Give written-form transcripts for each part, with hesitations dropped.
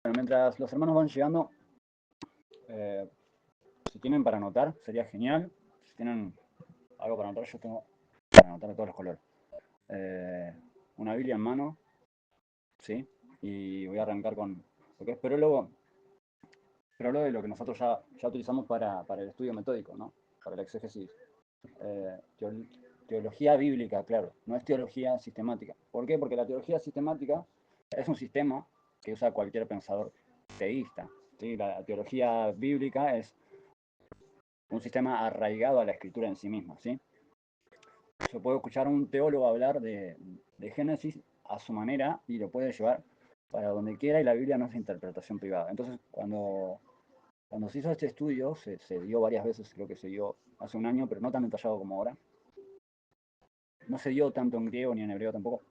Bueno, mientras los hermanos van llegando, eh, si tienen para anotar, sería genial. Si tienen algo para anotar, yo tengo para anotar de todos los colores. Eh, una Biblia en mano, ¿sí? Y voy a arrancar con lo que es prólogo de lo que nosotros ya utilizamos para el estudio metódico, ¿no? Para la exégesis. Eh, teología bíblica, claro, no es teología sistemática. ¿Por qué? Porque la teología sistemática es un sistema que usa cualquier pensador teísta. ¿Sí? La teología bíblica es un sistema arraigado a la escritura en sí misma. ¿Sí? Yo puedo escuchar a un teólogo hablar de Génesis a su manera y lo puede llevar para donde quiera, y la Biblia no es interpretación privada. Entonces, cuando se hizo este estudio, se dio varias veces, creo que se dio hace un año, pero no tan detallado como ahora. No se dio tanto en griego ni en hebreo tampoco.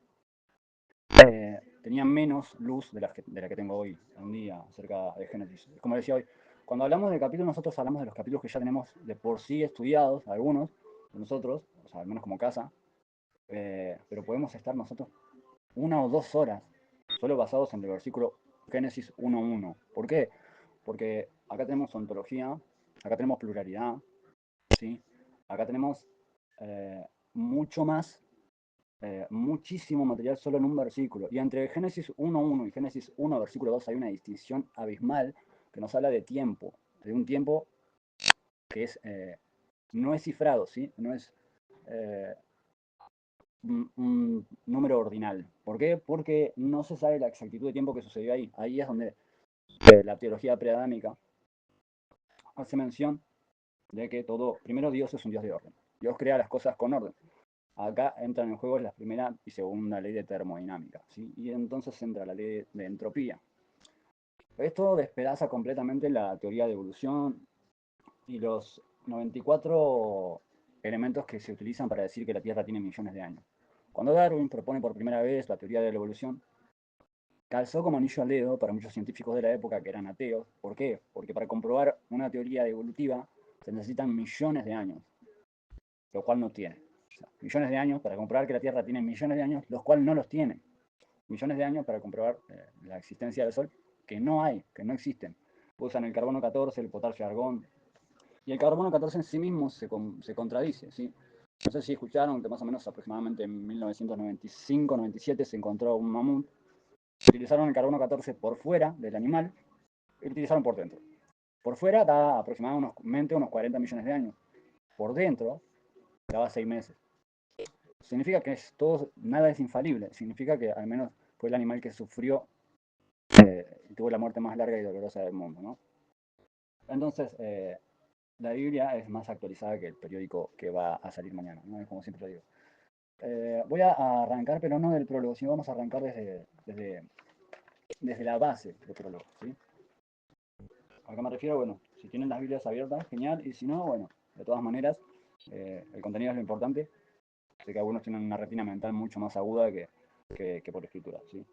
Tenía menos luz de la que tengo hoy en día acerca de Génesis. Como decía hoy, cuando hablamos de capítulos, nosotros hablamos de los capítulos que ya tenemos de por sí estudiados, algunos de nosotros, o sea, al menos como casa, pero podemos estar nosotros 1 o 2 horas solo basados en el versículo Génesis 1:1. ¿Por qué? Porque acá tenemos ontología, acá tenemos pluralidad, ¿sí? Acá tenemos eh, mucho más, muchísimo material solo en un versículo. Y entre Génesis 1:1 y Génesis 1, versículo 2 hay una distinción abismal que nos habla de tiempo, de un tiempo que no es cifrado, ¿sí? No es eh, un número ordinal. ¿Por qué? Porque no se sabe la exactitud de tiempo que sucedió ahí. Ahí es donde la teología preadámica hace mención de que todo, primero Dios es un Dios de orden. Dios crea las cosas con orden. Acá entran en juego la primera y segunda ley de termodinámica, ¿sí? Y entonces entra la ley de entropía. Esto despedaza completamente la teoría de evolución y los 94 elementos que se utilizan para decir que la Tierra tiene millones de años. Cuando Darwin propone por primera vez la teoría de la evolución, calzó como anillo al dedo para muchos científicos de la época que eran ateos. ¿Por qué? Porque para comprobar una teoría evolutiva se necesitan millones de años, lo cual no tiene. O sea, millones de años para comprobar que la Tierra tiene millones de años, los cuales no los tiene. Millones de años para comprobar la existencia del Sol, que no hay, que no existen. Usan el carbono 14, el potasio argón, y el carbono 14 en sí mismo se contradice. ¿Sí? No sé si escucharon que más o menos aproximadamente en 1995-97 se encontró un mamut. Utilizaron el carbono 14 por fuera del animal y lo utilizaron por dentro. Por fuera da aproximadamente unos 40 millones de años. Por dentro daba 6 meses. Significa que nada es infalible. Significa que al menos fue el animal que sufrió y tuvo la muerte más larga y dolorosa del mundo. ¿No? Entonces, la Biblia es más actualizada que el periódico que va a salir mañana, ¿no? Como siempre lo digo. Voy a arrancar, pero no del prólogo, sino vamos a arrancar desde la base del prólogo. ¿Sí? ¿A qué me refiero? Bueno, si tienen las Biblias abiertas, genial, y si no, bueno, de todas maneras, el contenido es lo importante. Sé que algunos tienen una retina mental mucho más aguda que por escritura. ¿Sí?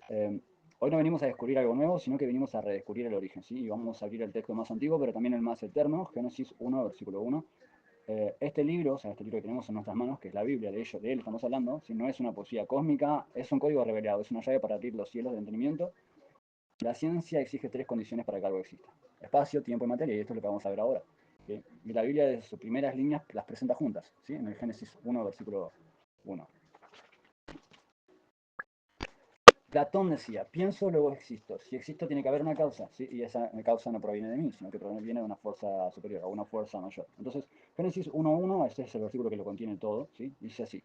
Eh, Hoy no venimos a descubrir algo nuevo, sino que venimos a redescubrir el origen. ¿Sí? Y vamos a abrir el texto más antiguo, pero también el más eterno, Génesis 1, versículo 1. Este libro, o sea, este libro que tenemos en nuestras manos, que es la Biblia, de él estamos hablando, si no es una poesía cósmica, es un código revelado, es una llave para abrir los cielos de entendimiento. La ciencia exige 3 condiciones para que algo exista: espacio, tiempo y materia, y esto es lo que vamos a ver ahora. ¿Sí? Y la Biblia, desde sus primeras líneas, las presenta juntas, ¿sí? En el Génesis 1, versículo 1. Platón decía: pienso, luego existo. Si existo, tiene que haber una causa, ¿sí? Y esa causa no proviene de mí, sino que proviene de una fuerza superior, o una fuerza mayor. Entonces, Génesis 1:1, este es el versículo que lo contiene todo, ¿sí? Dice así: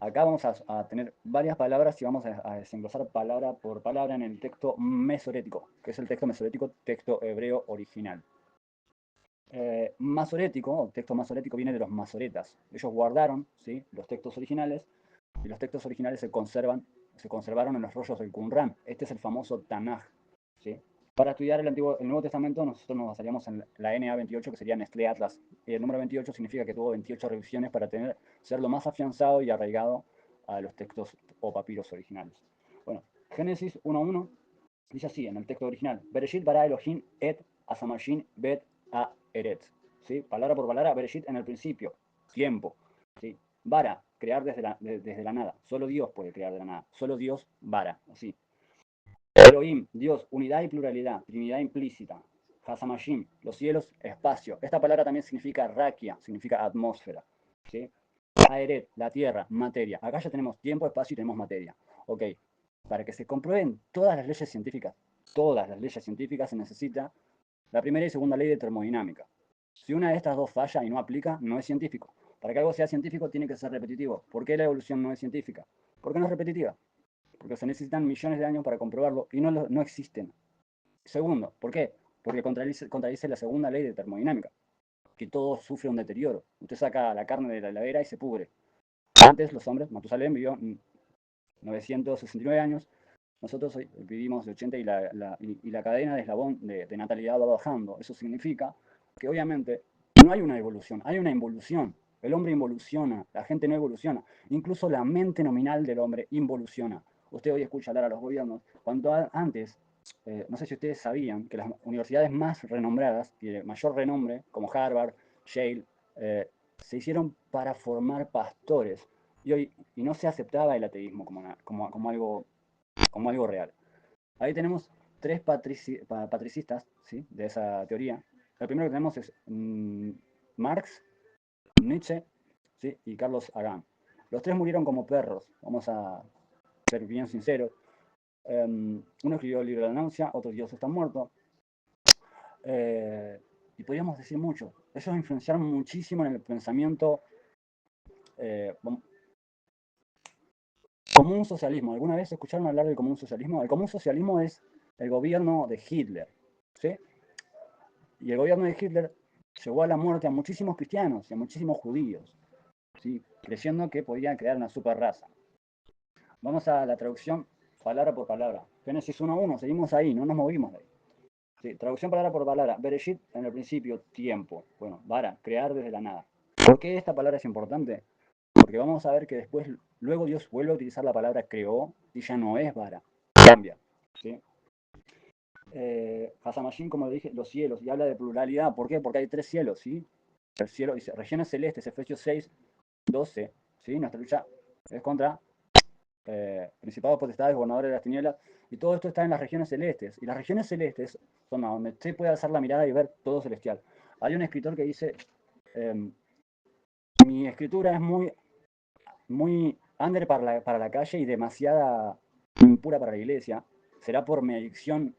acá vamos a tener varias palabras y vamos a desenglosar palabra por palabra en el texto mesorético, que es el texto mesorético, texto hebreo original. Masorético, o texto masorético, viene de los masoretas. Ellos guardaron, ¿sí?, los textos originales, y los textos originales se conservaron en los rollos del Qumran. Este es el famoso Tanaj. ¿Sí? Para estudiar el Nuevo Testamento, nosotros nos basaríamos en la NA28, que sería Nestlé Atlas. Y el número 28 significa que tuvo 28 revisiones para ser lo más afianzado y arraigado a los textos o papiros originales. Bueno, Génesis 1:1 dice así en el texto original: Bereshit bara Elohim et asamashin bet a eret. ¿Sí? Palabra por palabra, Bereshit en el principio, tiempo. ¿Sí? Bara, crear desde la nada. Solo Dios puede crear de la nada. Solo Dios bara. Así. Elohim, Dios, unidad y pluralidad, Trinidad implícita. Hasamashim, los cielos, espacio. Esta palabra también significa raquia, significa atmósfera. ¿Sí? Aeret, la tierra, materia. Acá ya tenemos tiempo, espacio y tenemos materia. Ok, para que se comprueben todas las leyes científicas se necesita la primera y segunda ley de termodinámica. Si una de estas dos falla y no aplica, no es científico. Para que algo sea científico tiene que ser repetitivo. ¿Por qué la evolución no es científica? Porque no es repetitiva. Porque se necesitan millones de años para comprobarlo y no existen. Segundo, ¿por qué? Porque contradice la segunda ley de termodinámica, que todo sufre un deterioro. Usted saca la carne de la heladera y se pudre. Antes los hombres, Matusalén vivió 969 años, nosotros hoy vivimos de 80 y la cadena de eslabón de natalidad va bajando. Eso significa que obviamente no hay una evolución, hay una involución. El hombre involuciona, la gente no evoluciona. Incluso la mente nominal del hombre involuciona. Usted hoy escucha hablar a los gobiernos, cuando antes, no sé si ustedes sabían, que las universidades más renombradas y de mayor renombre, como Harvard, Yale, se hicieron para formar pastores. Y no se aceptaba el ateísmo como algo real. Ahí tenemos tres patricistas, ¿sí?, de esa teoría. El primero que tenemos es Marx, Nietzsche, ¿sí?, y Carlos Sagan. Los tres murieron como perros, vamos a ser bien sinceros. Uno escribió el libro de la náusea, otro Dios está muerto. Y podríamos decir mucho. Ellos influenciaron muchísimo en el pensamiento común socialismo. ¿Alguna vez escucharon hablar del común socialismo? El común socialismo es el gobierno de Hitler, ¿sí? Y el gobierno de Hitler llevó a la muerte a muchísimos cristianos y a muchísimos judíos, ¿sí?, creyendo que podían crear una super raza. Vamos a la traducción palabra por palabra. Génesis 1:1, seguimos ahí, no nos movimos de ahí. Sí, traducción palabra por palabra. Bereshit, en el principio, tiempo. Bueno, bara, crear desde la nada. ¿Por qué esta palabra es importante? Porque vamos a ver que después, luego Dios vuelve a utilizar la palabra creó y ya no es vara, cambia, ¿sí? Hasamashin, como dije, los cielos, y habla de pluralidad. ¿Por qué? Porque hay tres cielos, ¿sí? El cielo dice regiones celestes, Efesios 6:12, ¿sí? Nuestra lucha es contra principados, potestades, gobernadores de las tinieblas, y todo esto está en las regiones celestes. Y las regiones celestes son a donde usted puede alzar la mirada y ver todo celestial. Hay un escritor que dice, mi escritura es muy under para la calle y demasiada impura para la iglesia. Será por mi adicción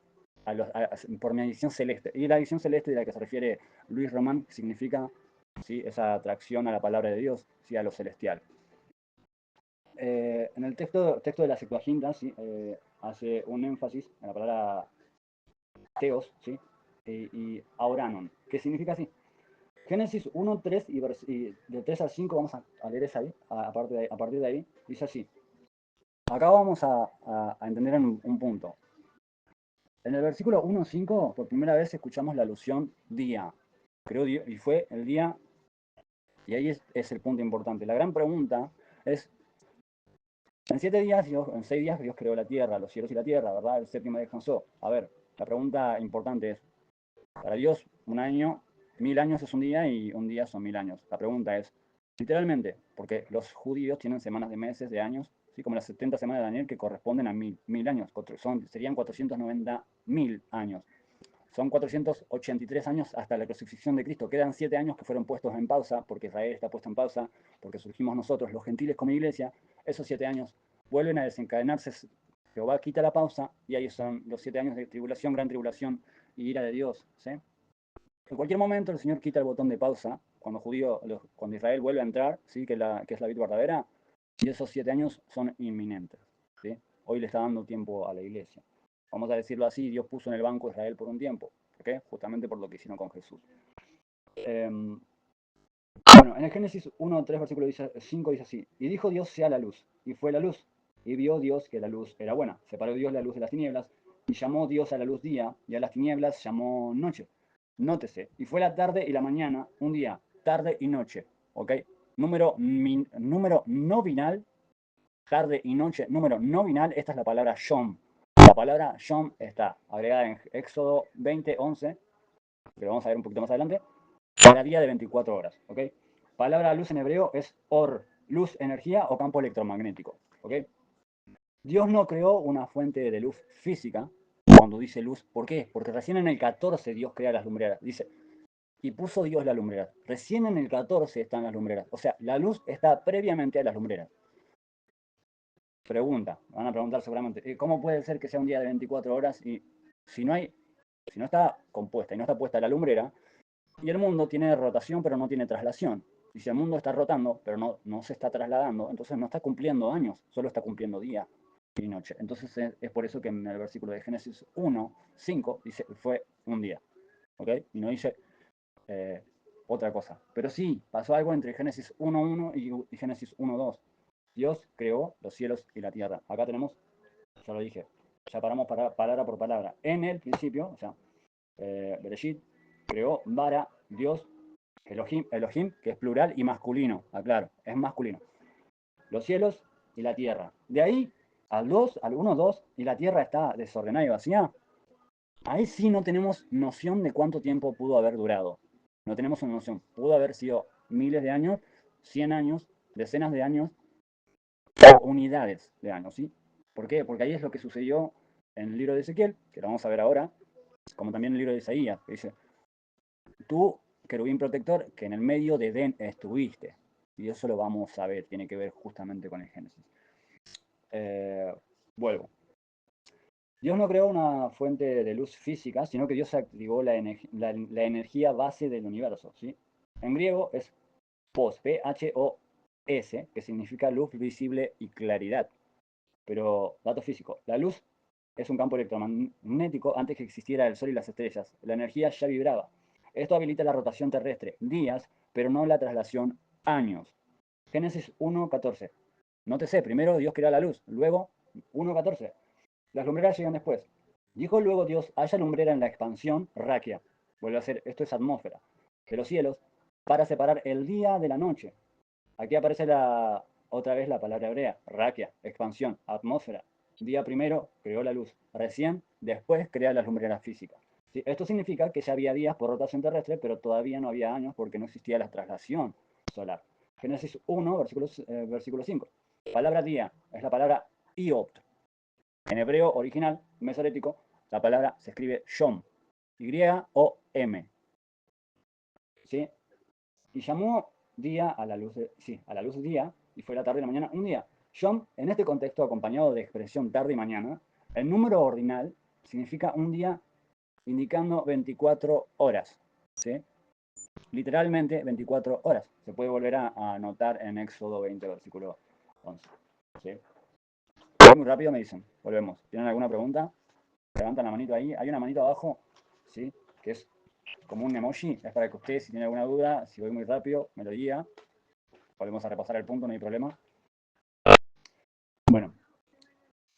por mi adicción celeste. Y la adicción celeste de la que se refiere Luis Román significa, ¿sí?, esa atracción a la palabra de Dios, ¿sí?, a lo celestial. En el texto de la Septuaginta, ¿sí?, hace un énfasis en la palabra teos, ¿sí?, y auranon, que significa así. Génesis 1, 3 y de 3 al 5 vamos a leer esa ahí, a partir de ahí, dice así. Acá vamos a entender un punto. En el versículo 1:5, por primera vez escuchamos la alusión día. Creó Dios, y fue el día, y ahí es el punto importante. La gran pregunta es, en 7 días, en 6 días Dios creó la tierra, los cielos y la tierra, ¿verdad? El séptimo descansó. A ver, la pregunta importante es, para Dios, un año, 1000 años es un día y un día son 1000 años. La pregunta es, literalmente, porque los judíos tienen semanas de meses, de años, ¿sí?, como las 70 semanas de Daniel, que corresponden a 1000 años, serían 490.000 años. Son 483 años hasta la crucifixión de Cristo. Quedan 7 años que fueron puestos en pausa, porque Israel está puesto en pausa, porque surgimos nosotros, los gentiles como iglesia. Esos 7 años vuelven a desencadenarse. Jehová quita la pausa y ahí son los 7 años de tribulación, gran tribulación y ira de Dios, ¿sí? En cualquier momento el Señor quita el botón de pausa cuando Israel vuelve a entrar, ¿sí?, que es la vid verdadera, y esos 7 años son inminentes, ¿sí? Hoy le está dando tiempo a la iglesia. Vamos a decirlo así, Dios puso en el banco a Israel por un tiempo. ¿Por qué? Justamente por lo que hicieron con Jesús. Bueno, en el Génesis 1:3, versículo 5 dice así, y dijo Dios sea la luz, y fue la luz, y vio Dios que la luz era buena. Separó Dios la luz de las tinieblas, y llamó Dios a la luz día, y a las tinieblas llamó noche. Nótese, y fue la tarde y la mañana, un día, tarde y noche, ¿ok? Número no binal, tarde y noche, número no binal, esta es la palabra Yom. La palabra Yom está agregada en Éxodo 20:11, que lo vamos a ver un poquito más adelante, para día de 24 horas, ¿ok? Palabra luz en hebreo es or, luz, energía o campo electromagnético, ¿ok? Dios no creó una fuente de luz física, cuando dice luz. ¿Por qué? Porque recién en el 14 Dios crea las lumbreras. Dice, y puso Dios las lumbreras. Recién en el 14 están las lumbreras. O sea, la luz está previamente a las lumbreras. Pregunta, van a preguntar seguramente, ¿cómo puede ser que sea un día de 24 horas y si no está compuesta y no está puesta la lumbrera, y el mundo tiene rotación pero no tiene traslación? Y si el mundo está rotando pero no se está trasladando, entonces no está cumpliendo años, solo está cumpliendo día y noche. Entonces es por eso que en el versículo de Génesis 1:5 dice, fue un día. ¿Ok? Y no dice otra cosa. Pero sí, pasó algo entre Génesis 1:1 y Génesis 1:2. Dios creó los cielos y la tierra. Acá tenemos, ya lo dije, ya paramos palabra por palabra. En el principio, o sea, Bereshit creó Bara, Dios, Elohim, Elohim, que es plural y masculino, aclaro, es masculino. Los cielos y la tierra. De ahí al 1:2, y la tierra está desordenada y vacía. Ahí sí no tenemos noción de cuánto tiempo pudo haber durado. No tenemos una noción. Pudo haber sido miles de años, 100 años, decenas de años, o unidades de años, ¿sí? ¿Por qué? Porque ahí es lo que sucedió en el libro de Ezequiel, que lo vamos a ver ahora, como también en el libro de Isaías, que dice, tú, querubín protector, que en el medio de Edén estuviste. Y eso lo vamos a ver, tiene que ver justamente con el Génesis. Vuelvo. Dios no creó una fuente de luz física, sino que Dios activó la energía base del universo, ¿sí? En griego es POS, P-H-O-S, que significa luz visible y claridad. Pero, dato físico, la luz es un campo electromagnético antes que existiera el Sol y las estrellas. La energía ya vibraba. Esto habilita la rotación terrestre, días, pero no la traslación, años. Génesis 1:14. Nótese, primero Dios crea la luz, luego 1:14. Las lumbreras llegan después. Dijo luego Dios, haya lumbrera en la expansión, raquia. Vuelve a ser, esto es atmósfera, de los cielos, para separar el día de la noche. Aquí aparece otra vez la palabra hebrea, raquia, expansión, atmósfera. Día primero creó la luz, recién después crea las lumbreras físicas. ¿Sí? Esto significa que ya había días por rotación terrestre, pero todavía no había años porque no existía la traslación solar. Génesis 1, versículo 5. Palabra día es la palabra iopt. En hebreo original, mesorético, la palabra se escribe yom, Y-O-M. ¿Sí? Y llamó día a la luz de día, y fue la tarde y la mañana un día. Yom, en este contexto acompañado de expresión tarde y mañana, el número ordinal significa un día indicando 24 horas. ¿Sí? Literalmente 24 horas. Se puede volver a anotar en Éxodo 20, versículo 11. ¿Sí? Muy rápido me dicen, volvemos. ¿Tienen alguna pregunta? Levantan la manito ahí. Hay una manito abajo, ¿sí? Que es como un emoji. Es para que usted, si tiene alguna duda, si voy muy rápido, me lo diga. Volvemos a repasar el punto, no hay problema. Bueno,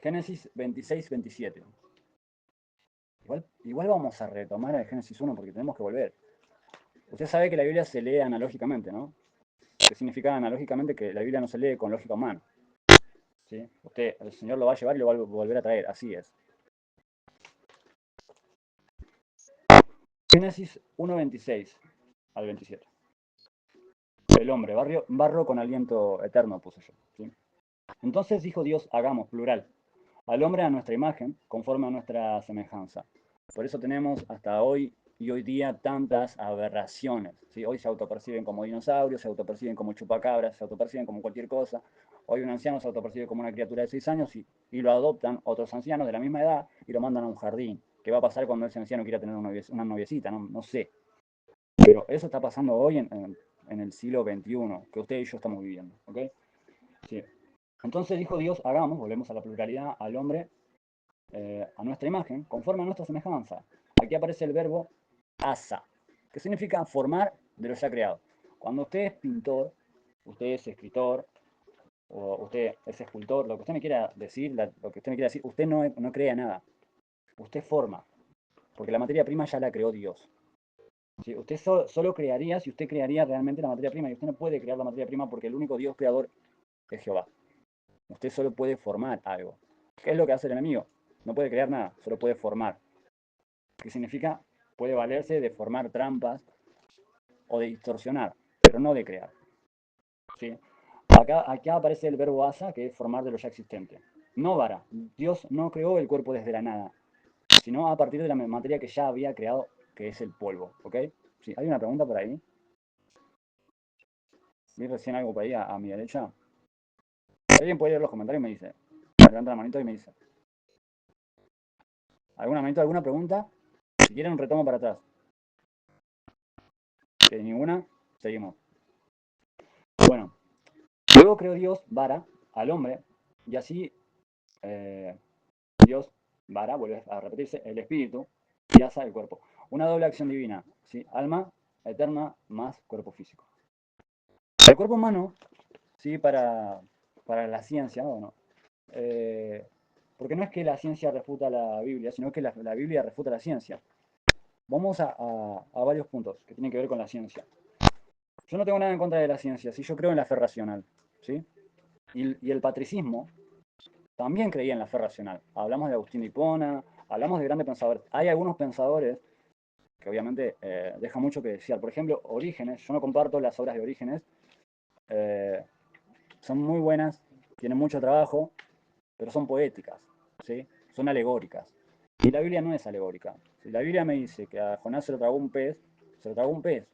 Génesis 26-27. Igual vamos a retomar el Génesis 1 porque tenemos que volver. Usted sabe que la Biblia se lee analógicamente, ¿no? ¿Qué significa analógicamente? Que la Biblia no se lee con lógica humana. ¿Sí? El Señor lo va a llevar y lo va a volver a traer. Así es. Génesis 1:26 al 27. El hombre, barro con aliento eterno, puse yo. ¿Sí? Entonces dijo Dios, hagamos, plural, al hombre a nuestra imagen, conforme a nuestra semejanza. Por eso tenemos hasta hoy y hoy día tantas aberraciones. ¿Sí? Hoy se autoperciben como dinosaurios, se autoperciben como chupacabras, se autoperciben como cualquier cosa. Hoy un anciano se autopercibe como una criatura de 6 años y lo adoptan otros ancianos de la misma edad y lo mandan a un jardín. ¿Qué va a pasar cuando ese anciano quiera tener una noviecita? No sé. Pero eso está pasando hoy en el siglo XXI, que usted y yo estamos viviendo. ¿Ok? Sí. Entonces dijo Dios, hagamos, volvemos a la pluralidad, al hombre, a nuestra imagen, conforme a nuestra semejanza. Aquí aparece el verbo asa, que significa formar de lo ya creado. Cuando usted es pintor, usted es escritor, o usted es escultor, lo que usted me quiera decir, lo que usted me quiera decir, usted no crea nada. Usted forma, porque la materia prima ya la creó Dios. ¿Sí? Usted solo crearía si usted crearía realmente la materia prima, y usted no puede crear la materia prima porque el único Dios creador es Jehová. Usted solo puede formar algo. ¿Qué es lo que hace el enemigo? No puede crear nada, solo puede formar. ¿Qué significa? Puede valerse de formar trampas o de distorsionar, pero no de crear. ¿Sí? Acá aparece el verbo asa, que es formar de lo ya existente. No vara. Dios no creó el cuerpo desde la nada. sino a partir de la materia que ya había creado, que es el polvo, ¿ok? Sí, hay una pregunta por ahí. Vi recién algo por ahí a mi derecha. Alguien puede leer los comentarios y me dice, me levanta la manito y me dice, ¿alguna manito, alguna pregunta? Si quieren, retomo para atrás. Si ninguna, seguimos. Bueno, luego creó Dios vara al hombre y así Dios vara, vuelve a repetirse, el espíritu y asa el cuerpo. Una doble acción divina, ¿sí? Alma eterna más cuerpo físico. El cuerpo humano, ¿sí? Para la ciencia, bueno, porque no es que la ciencia refuta la Biblia, sino que la Biblia refuta la ciencia. Vamos a varios puntos que tienen que ver con la ciencia. Yo no tengo nada en contra de la ciencia, ¿sí? Yo creo en la fe racional, ¿sí? Y el patricismo también creía en la fe racional. Hablamos de Agustín de Hipona, hablamos de grandes pensadores. Hay algunos pensadores que obviamente dejan mucho que desear. Por ejemplo, Orígenes, yo no comparto las obras de Orígenes, eh, son muy buenas, tienen mucho trabajo, pero son poéticas, ¿sí? Son alegóricas. Y la Biblia no es alegórica. Si la Biblia me dice que a Jonás se lo tragó un pez, se lo tragó un pez.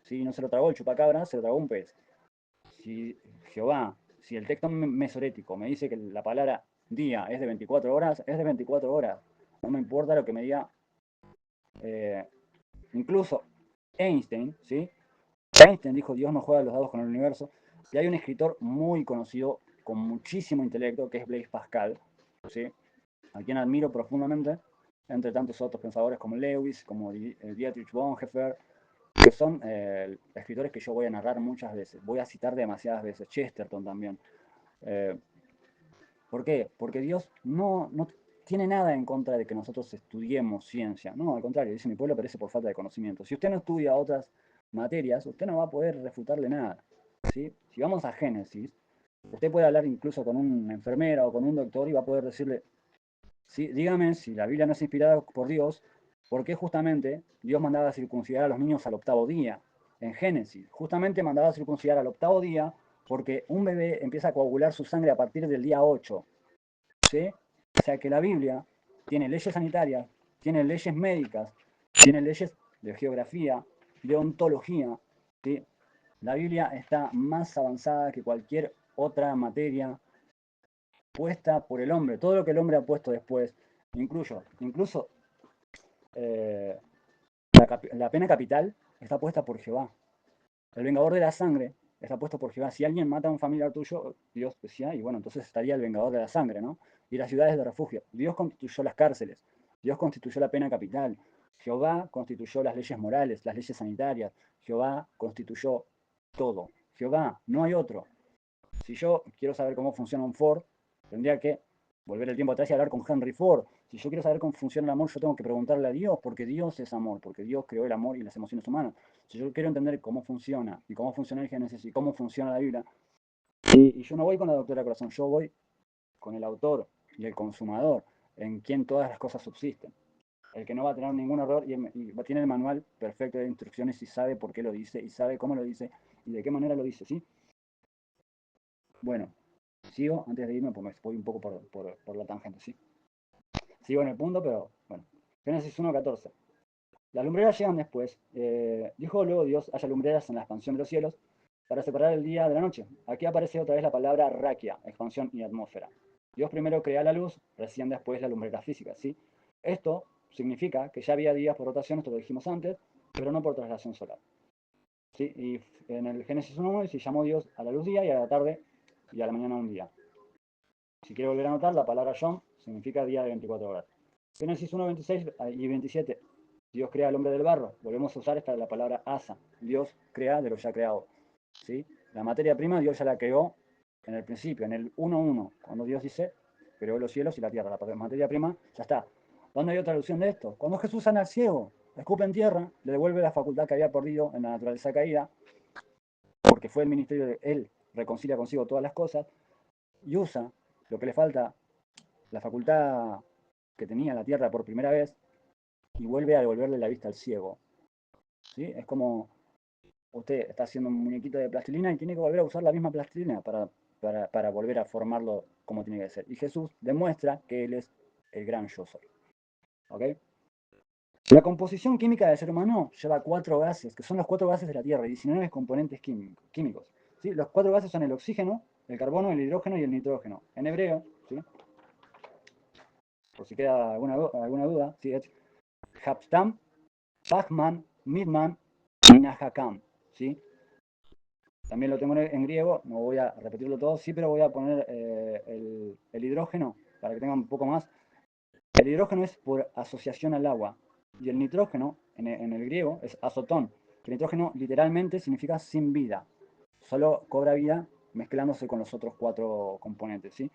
Si no se lo tragó el chupacabra, se lo tragó un pez. Si Jehová, si el texto mesorético me dice que la palabra día es de 24 horas, es de 24 horas. No me importa lo que me diga eh, incluso Einstein, ¿sí? Einstein dijo, Dios no juega los dados con el universo. Y hay un escritor muy conocido, con muchísimo intelecto, que es Blaise Pascal, ¿sí? A quien admiro profundamente, entre tantos otros pensadores como Lewis, como Dietrich Bonhoeffer, que son escritores que yo voy a narrar muchas veces, voy a citar demasiadas veces, Chesterton también. Eh, ¿Por qué? Porque Dios no tiene nada en contra de que nosotros estudiemos ciencia. No, al contrario, dice mi pueblo perece por falta de conocimiento. Si usted no estudia otras materias, usted no va a poder refutarle nada. ¿Sí? Si vamos a Génesis, usted puede hablar incluso con una enfermera o con un doctor y va a poder decirle, sí, dígame si la Biblia no es inspirada por Dios, ¿por qué justamente Dios mandaba a circuncidar a los niños al octavo día? En Génesis, justamente mandaba a circuncidar al octavo día porque un bebé empieza a coagular su sangre a partir del día 8. ¿Sí? O sea que la Biblia tiene leyes sanitarias, tiene leyes médicas, tiene leyes de geografía, de ontología. ¿Sí? La Biblia está más avanzada que cualquier otra materia puesta por el hombre. Todo lo que el hombre ha puesto después, incluso eh, la pena capital está puesta por Jehová. El vengador de la sangre está puesto por Jehová. Si alguien mata a un familiar tuyo, Dios decía, y bueno, entonces estaría el vengador de la sangre, ¿no? Y las ciudades de refugio. Dios constituyó las cárceles. Dios constituyó la pena capital. Jehová constituyó las leyes morales, las leyes sanitarias. Jehová constituyó todo. Jehová, no hay otro. Si yo quiero saber cómo funciona un Ford, tendría que volver el tiempo atrás y hablar con Henry Ford. Si yo quiero saber cómo funciona el amor, yo tengo que preguntarle a Dios, porque Dios es amor, porque Dios creó el amor y las emociones humanas. Si yo quiero entender cómo funciona, y cómo funciona el Génesis, y cómo funciona la Biblia, y yo no voy con la doctora Corazón, yo voy con el autor y el consumador, en quien todas las cosas subsisten. El que no va a tener ningún error y va a tener el manual perfecto de instrucciones y sabe por qué lo dice, y sabe cómo lo dice, y de qué manera lo dice, ¿sí? Bueno, sigo antes de irme, porque me voy un poco por la tangente, ¿sí? Sigo en el punto, pero bueno. Génesis 1:14. Las lumbreras llegan después. Dijo luego Dios, haya lumbreras en la expansión de los cielos para separar el día de la noche. Aquí aparece otra vez la palabra raquia, expansión y atmósfera. Dios primero crea la luz, recién después la lumbrera física, ¿sí? Esto significa que ya había días por rotación, esto lo dijimos antes, pero no por traslación solar. ¿Sí? Y en el Génesis 1:1 dice, llamó Dios a la luz día y a la tarde y a la mañana un día. Si quiero volver a anotar, la palabra Yom significa día de 24 horas. Génesis 1:26 y 27. Dios crea al hombre del barro. Volvemos a usar esta la palabra asa. Dios crea de lo ya creado. ¿Sí? La materia prima Dios ya la creó en el principio, en el 1:1. Cuando Dios dice, creó los cielos y la tierra. La materia prima ya está. ¿Dónde hay otra alusión de esto? Cuando Jesús sana al ciego, escupe en tierra, le devuelve la facultad que había perdido en la naturaleza caída, porque fue el ministerio de Él, reconcilia consigo todas las cosas, y usa lo que le falta, la facultad que tenía la tierra por primera vez, y vuelve a devolverle la vista al ciego. ¿Sí? Es como usted está haciendo un muñequito de plastilina y tiene que volver a usar la misma plastilina para volver a formarlo como tiene que ser. Y Jesús demuestra que Él es el gran yo soy. ¿Ok? La composición química del ser humano lleva 4 gases, que son los 4 gases de la Tierra, y 19 componentes químicos. ¿Sí? Los 4 gases son el oxígeno, el carbono, el hidrógeno y el nitrógeno. En hebreo, ¿sí? Por si queda alguna duda, ¿sí? Es Hapstam, Pachman, Midman y Nahakam. ¿Sí? También lo tengo en griego, no voy a repetirlo todo, sí, pero voy a poner el hidrógeno para que tengan un poco más. El hidrógeno es por asociación al agua y el nitrógeno en el griego es azotón. El nitrógeno literalmente significa sin vida, solo cobra vida mezclándose con los otros 4 componentes. ¿Sí?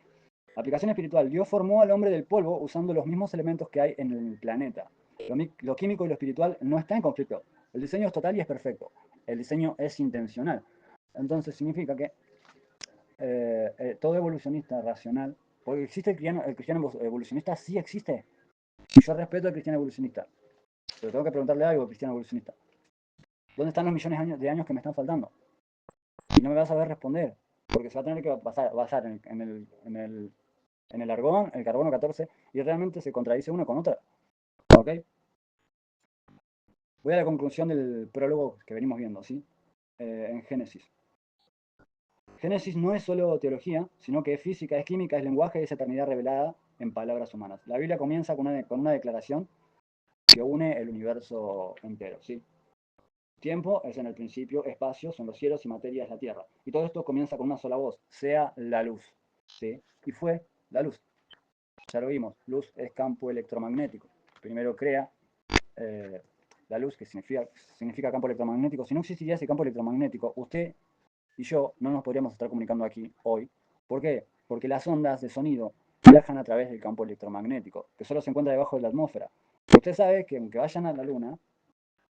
Aplicación espiritual. Dios formó al hombre del polvo usando los mismos elementos que hay en el planeta. Lo químico y lo espiritual no está en conflicto. El diseño es total y es perfecto. El diseño es intencional. Entonces significa que todo evolucionista racional, porque existe el cristiano evolucionista, sí existe. Yo respeto al cristiano evolucionista, pero tengo que preguntarle algo al cristiano evolucionista. ¿Dónde están los millones de años que me están faltando? Y no me va a saber responder, porque se va a tener que basar en el argón, el carbono 14, y realmente se contradice una con otra. ¿Ok? Voy a la conclusión del prólogo que venimos viendo, ¿sí? En Génesis. Génesis no es solo teología, sino que es física, es química, es lenguaje, es eternidad revelada en palabras humanas. La Biblia comienza con una declaración que une el universo entero, ¿sí? Tiempo es en el principio, espacio son los cielos y materia es la tierra. Y todo esto comienza con una sola voz, sea la luz, ¿sí? Y fue la luz. Ya lo vimos, luz es campo electromagnético. Primero crea eh, la luz, que significa campo electromagnético. Si no existiría ese campo electromagnético, usted y yo no nos podríamos estar comunicando aquí hoy. ¿Por qué? Porque las ondas de sonido viajan a través del campo electromagnético, que solo se encuentra debajo de la atmósfera. Usted sabe que aunque vayan a la Luna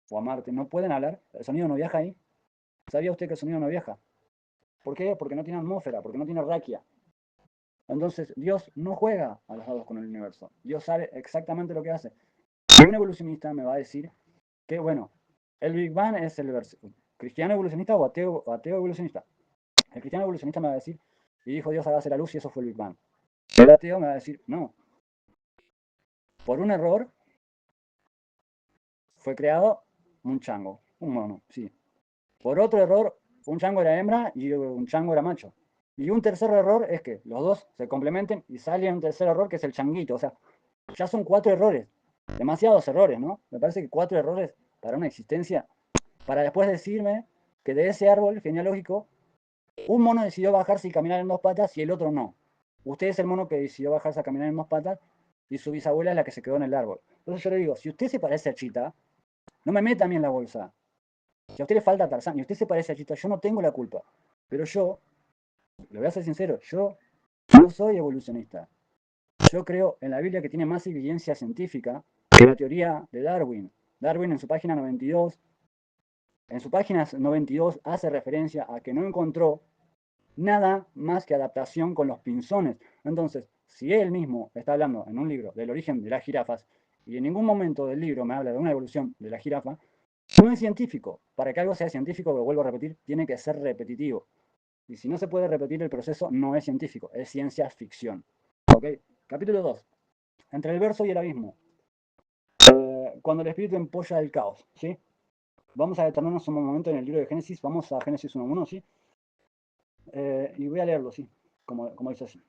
o a Marte, no pueden hablar, el sonido no viaja ahí. ¿Sabía usted que el sonido no viaja? ¿Por qué? Porque no tiene atmósfera, porque no tiene raquia. Entonces, Dios no juega a los dados con el universo. Dios sabe exactamente lo que hace. Y un evolucionista me va a decir que, bueno, el Big Bang es el cristiano evolucionista o ateo evolucionista. El cristiano evolucionista me va a decir, y dijo Dios hágase la luz y eso fue el Big Bang. El ateo me va a decir, no, por un error fue creado un chango, un mono, sí. Por otro error, un chango era hembra y un chango era macho. Y un tercer error es que los dos se complementen y sale un tercer error que es el changuito. O sea, ya son 4 errores. Demasiados errores, ¿no? Me parece que 4 errores para una existencia. Para después decirme que de ese árbol genealógico, un mono decidió bajarse y caminar en 2 patas y el otro no. Usted es el mono que decidió bajarse a caminar en 2 patas y su bisabuela es la que se quedó en el árbol. Entonces yo le digo, si usted se parece a Chita, no me meta a mí en la bolsa. Si a usted le falta Tarzán y usted se parece a Chita, yo no tengo la culpa. Pero yo, le voy a ser sincero, yo no soy evolucionista. Yo creo en la Biblia que tiene más evidencia científica que la teoría de Darwin. Darwin en su página 92, hace referencia a que no encontró nada más que adaptación con los pinzones. Entonces, si él mismo está hablando en un libro del origen de las jirafas y en ningún momento del libro me habla de una evolución de la jirafa, no es científico. Para que algo sea científico, lo vuelvo a repetir, tiene que ser repetitivo. Y si no se puede repetir el proceso, no es científico, es ciencia ficción. ¿Ok? Capítulo 2. Entre el verso y el abismo. Cuando el espíritu empolla el caos. ¿Sí? Vamos a detenernos un momento en el libro de Génesis. Vamos a Génesis 1.1, ¿sí? Y voy a leerlo, ¿sí? Como dice así.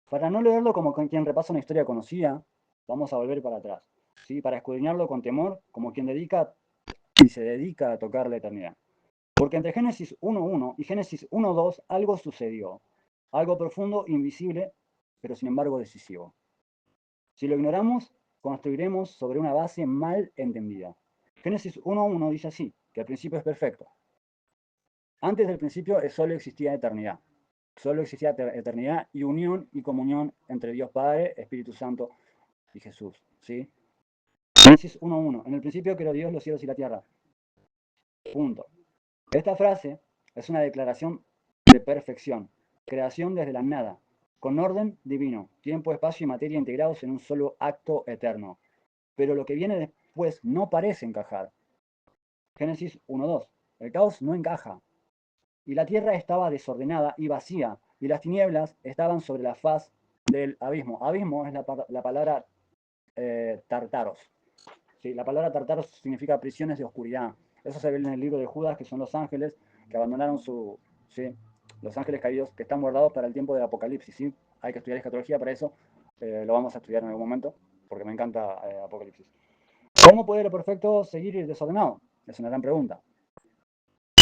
Para no leerlo como quien repasa una historia conocida, vamos a volver para atrás. ¿Sí? Para escudriñarlo con temor, como quien se dedica a tocar la eternidad. Porque entre Génesis 1.1 y Génesis 1.2 algo sucedió. Algo profundo, invisible, pero sin embargo decisivo. Si lo ignoramos, construiremos sobre una base mal entendida. Génesis 1.1 dice así, que el principio es perfecto. Antes del principio solo existía eternidad. Solo existía eternidad y unión y comunión entre Dios Padre, Espíritu Santo y Jesús. ¿Sí? Génesis 1.1. En el principio creó Dios los cielos y la tierra. Punto. Esta frase es una declaración de perfección, creación desde la nada, con orden divino, tiempo, espacio y materia integrados en un solo acto eterno. Pero lo que viene después no parece encajar. Génesis 1.2. El caos no encaja. Y la tierra estaba desordenada y vacía, y las tinieblas estaban sobre la faz del abismo. Abismo es la palabra tartaros. ¿Sí? La palabra tartaros significa prisiones de oscuridad. Eso se ve en el libro de Judas, que son los ángeles que abandonaron ¿sí? Los ángeles caídos que están guardados para el tiempo del Apocalipsis. ¿Sí? Hay que estudiar escatología para eso. Lo vamos a estudiar en algún momento, porque me encanta Apocalipsis. ¿Cómo puede lo perfecto seguir desordenado? Es una gran pregunta.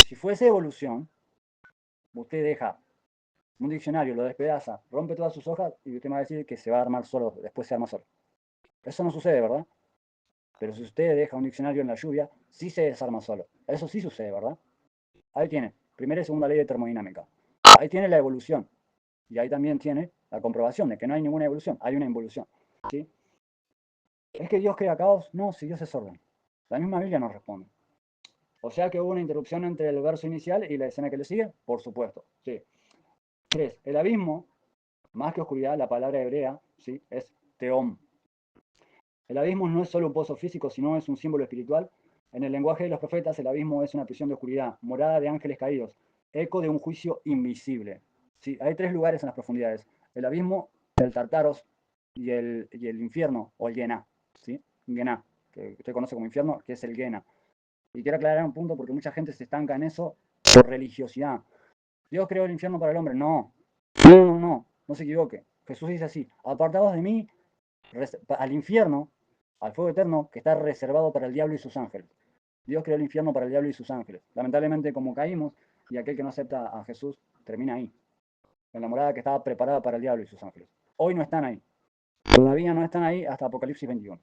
Si fuese evolución, usted deja un diccionario, lo despedaza, rompe todas sus hojas y usted me va a decir que se va a armar solo, después se arma solo. Eso no sucede, ¿verdad? Pero si usted deja un diccionario en la lluvia, sí se desarma solo. Eso sí sucede, ¿verdad? Ahí tiene, primera y segunda ley de termodinámica. Ahí tiene la evolución. Y ahí también tiene la comprobación de que no hay ninguna evolución, hay una involución. ¿Sí? ¿Es que Dios crea caos? No, si Dios es orden. La misma Biblia nos responde. O sea que hubo una interrupción entre el verso inicial y la escena que le sigue, por supuesto. Sí. 3. El abismo, más que oscuridad, la palabra hebrea, ¿sí? Es teom. El abismo no es solo un pozo físico, sino es un símbolo espiritual. En el lenguaje de los profetas, el abismo es una prisión de oscuridad, morada de ángeles caídos, eco de un juicio invisible. ¿Sí? Hay tres lugares en las profundidades: el abismo, el Tartaros y el infierno, o el Gená. ¿Sí? Gená, que usted conoce como infierno, que es el Gená. Y quiero aclarar un punto porque mucha gente se estanca en eso por religiosidad. Dios creó el infierno para el hombre. No, no se equivoque. Jesús dice así: apartados de mí, al infierno, al fuego eterno que está reservado para el diablo y sus ángeles. Dios creó el infierno para el diablo y sus ángeles. Lamentablemente, como caímos, y aquel que no acepta a Jesús termina ahí, en la morada que estaba preparada para el diablo y sus ángeles. Hoy no están ahí. Todavía no están ahí hasta Apocalipsis 21.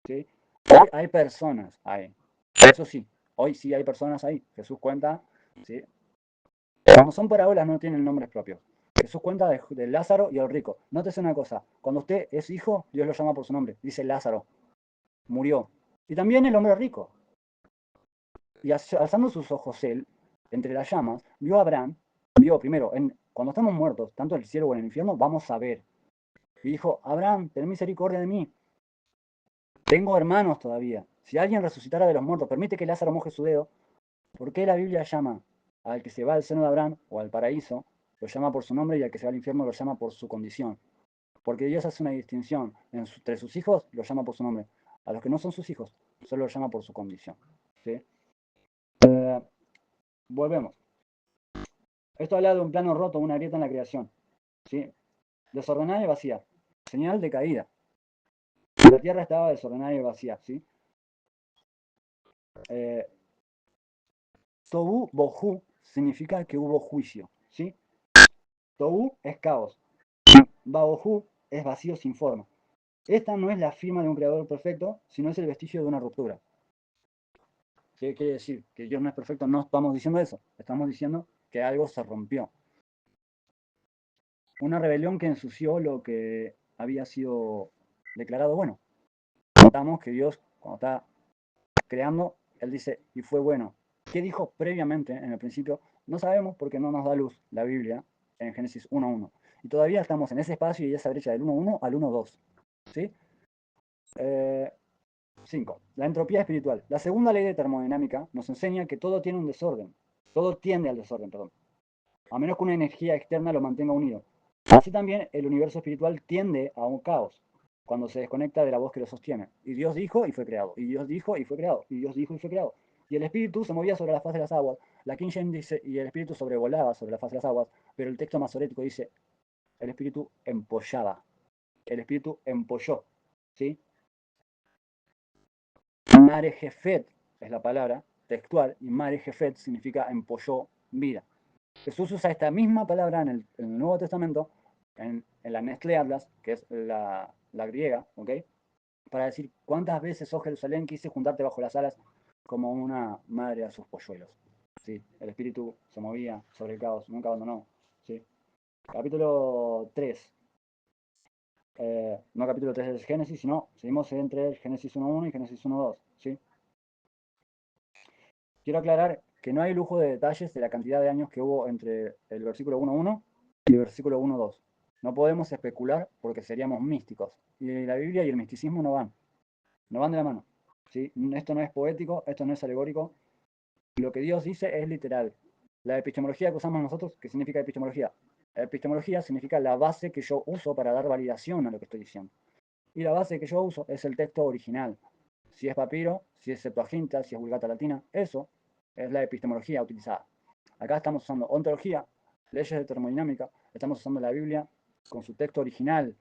¿Sí? Hoy hay personas ahí. Eso sí, hoy sí hay personas ahí. Jesús cuenta, ¿sí? Cuando son parábolas no tienen nombres propios. Jesús cuenta de Lázaro y el rico. Nótese una cosa: cuando usted es hijo, Dios lo llama por su nombre. Dice Lázaro, murió. Y también el hombre rico. Y alzando sus ojos él, entre las llamas, vio a Abraham, vio primero, cuando estamos muertos, tanto en el cielo o en el infierno, vamos a ver. Y dijo: Abraham, ten misericordia de mí. Tengo hermanos todavía. Si alguien resucitara de los muertos, permite que Lázaro moje su dedo. ¿Por qué la Biblia llama al que se va al seno de Abraham o al paraíso, lo llama por su nombre, y al que se va al infierno lo llama por su condición? Porque Dios hace una distinción entre sus hijos, lo llama por su nombre. A los que no son sus hijos, solo lo llama por su condición. ¿Sí? Volvemos. Esto habla de un plano roto, una grieta en la creación. ¿Sí? Desordenada y vacía. Señal de caída. La tierra estaba desordenada y vacía. ¿Sí? Tohu bohu significa que hubo juicio. ¿Sí? Tohu es caos. Baohu es vacío sin forma. Esta no es la firma de un creador perfecto, sino es el vestigio de una ruptura. ¿Qué quiere decir? ¿Que Dios no es perfecto? No estamos diciendo eso. Estamos diciendo que algo se rompió. Una rebelión que ensució lo que había sido declarado bueno. Notamos que Dios, cuando está creando, Él dice: y fue bueno. ¿Qué dijo previamente, en el principio? No sabemos, porque no nos da luz la Biblia en Génesis 1.1. Y todavía estamos en ese espacio y esa brecha del 1.1 al 1.2. ¿Sí? 5. La entropía espiritual. La segunda ley de termodinámica nos enseña que todo tiene un desorden. Todo tiende al desorden, perdón. A menos que una energía externa lo mantenga unido. Así también el universo espiritual tiende a un caos cuando se desconecta de la voz que lo sostiene. Y Dios dijo y fue creado. Y Dios dijo y fue creado. Y Dios dijo y fue creado. Y el espíritu se movía sobre la faz de las aguas. La King James dice: y el espíritu sobrevolaba sobre la faz de las aguas. Pero el texto masorético dice: el espíritu empollaba. El espíritu empolló. ¿Sí? Mare Jefet es la palabra textual, y Mare Jefet significa empolló vida. Jesús usa esta misma palabra en el Nuevo Testamento, en la Nestlé Atlas, que es la griega, ¿ok? Para decir: cuántas veces, oh Jerusalén, quise juntarte bajo las alas como una madre a sus polluelos. ¿Sí? El espíritu se movía sobre el caos, nunca abandonó. ¿Sí? Capítulo 3. No capítulo 3 del Génesis, sino seguimos entre el Génesis 1.1 y Génesis 1.2. ¿Sí? Quiero aclarar que no hay lujo de detalles de la cantidad de años que hubo entre el versículo 1.1 y el versículo 1.2. No podemos especular porque seríamos místicos. Y la Biblia y el misticismo no van de la mano. ¿Sí? Esto no es poético, esto no es alegórico. Lo que Dios dice es literal. La epistemología que usamos nosotros, ¿qué significa epistemología? Epistemología significa la base que yo uso para dar validación a lo que estoy diciendo. Y la base que yo uso es el texto original. Si es papiro, si es Septuaginta, si es Vulgata Latina, eso es la epistemología utilizada. Acá estamos usando ontología, leyes de termodinámica, estamos usando la Biblia con su texto original.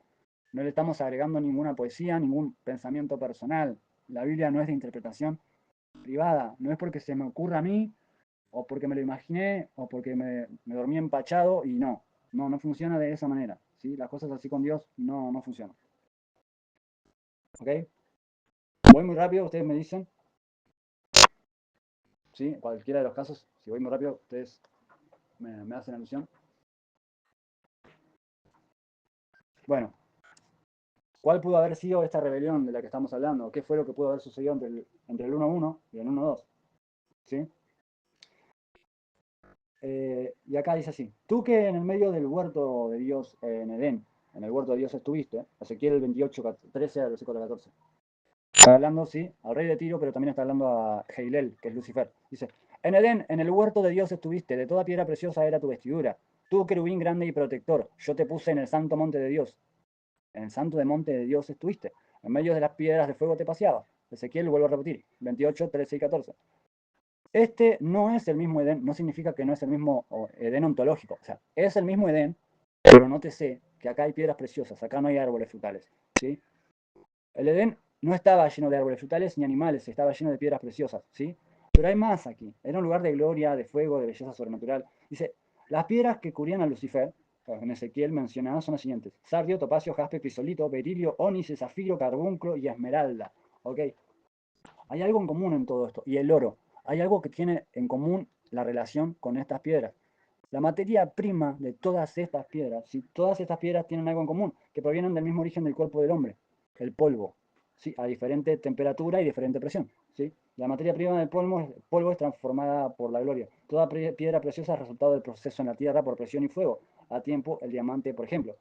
No le estamos agregando ninguna poesía, ningún pensamiento personal. La Biblia no es de interpretación privada, no es porque se me ocurra a mí, o porque me lo imaginé, o porque me dormí empachado, y no funciona de esa manera. ¿Sí? Las cosas así con Dios no funcionan. ¿Ok? Voy muy rápido, ustedes me dicen. ¿Sí? Cualquiera de los casos, si voy muy rápido, ustedes me hacen alusión. Bueno, ¿cuál pudo haber sido esta rebelión de la que estamos hablando? ¿Qué fue lo que pudo haber sucedido entre el 1.1 y el 1.2? ¿Sí? Y acá dice así, tú que en el medio del huerto de Dios en Edén, en el huerto de Dios estuviste, Ezequiel 28, 13 al versículo 14. Está hablando, sí, al rey de Tiro, pero también está hablando a Heilel, que es Lucifer. Dice, en Edén, en el huerto de Dios estuviste, de toda piedra preciosa era tu vestidura. Tú, querubín grande y protector, yo te puse en el santo monte de Dios. En el santo de monte de Dios estuviste. En medio de las piedras de fuego te paseabas. Ezequiel, vuelvo a repetir, 28, 13 y 14. Este no es el mismo Edén, no significa que no es el mismo Edén ontológico. O sea, es el mismo Edén, pero nótese que acá hay piedras preciosas, acá no hay árboles frutales. ¿Sí? El Edén no estaba lleno de árboles frutales ni animales, estaba lleno de piedras preciosas, ¿sí? Pero hay más aquí. Era un lugar de gloria, de fuego, de belleza sobrenatural. Dice, las piedras que cubrían a Lucifer, en Ezequiel mencionadas son las siguientes: sardio, topacio, jaspe, crisolito, berilio, ónice, zafiro, carbunclo y esmeralda. ¿Ok? Hay algo en común en todo esto. Y el oro. Hay algo que tiene en común la relación con estas piedras. La materia prima de todas estas piedras, ¿sí? Todas estas piedras tienen algo en común, que provienen del mismo origen del cuerpo del hombre, el polvo, ¿sí? A diferente temperatura y diferente presión. ¿Sí? La materia prima del polvo es transformada por la gloria. Toda piedra preciosa es resultado del proceso en la tierra por presión y fuego. A tiempo, el diamante, por ejemplo.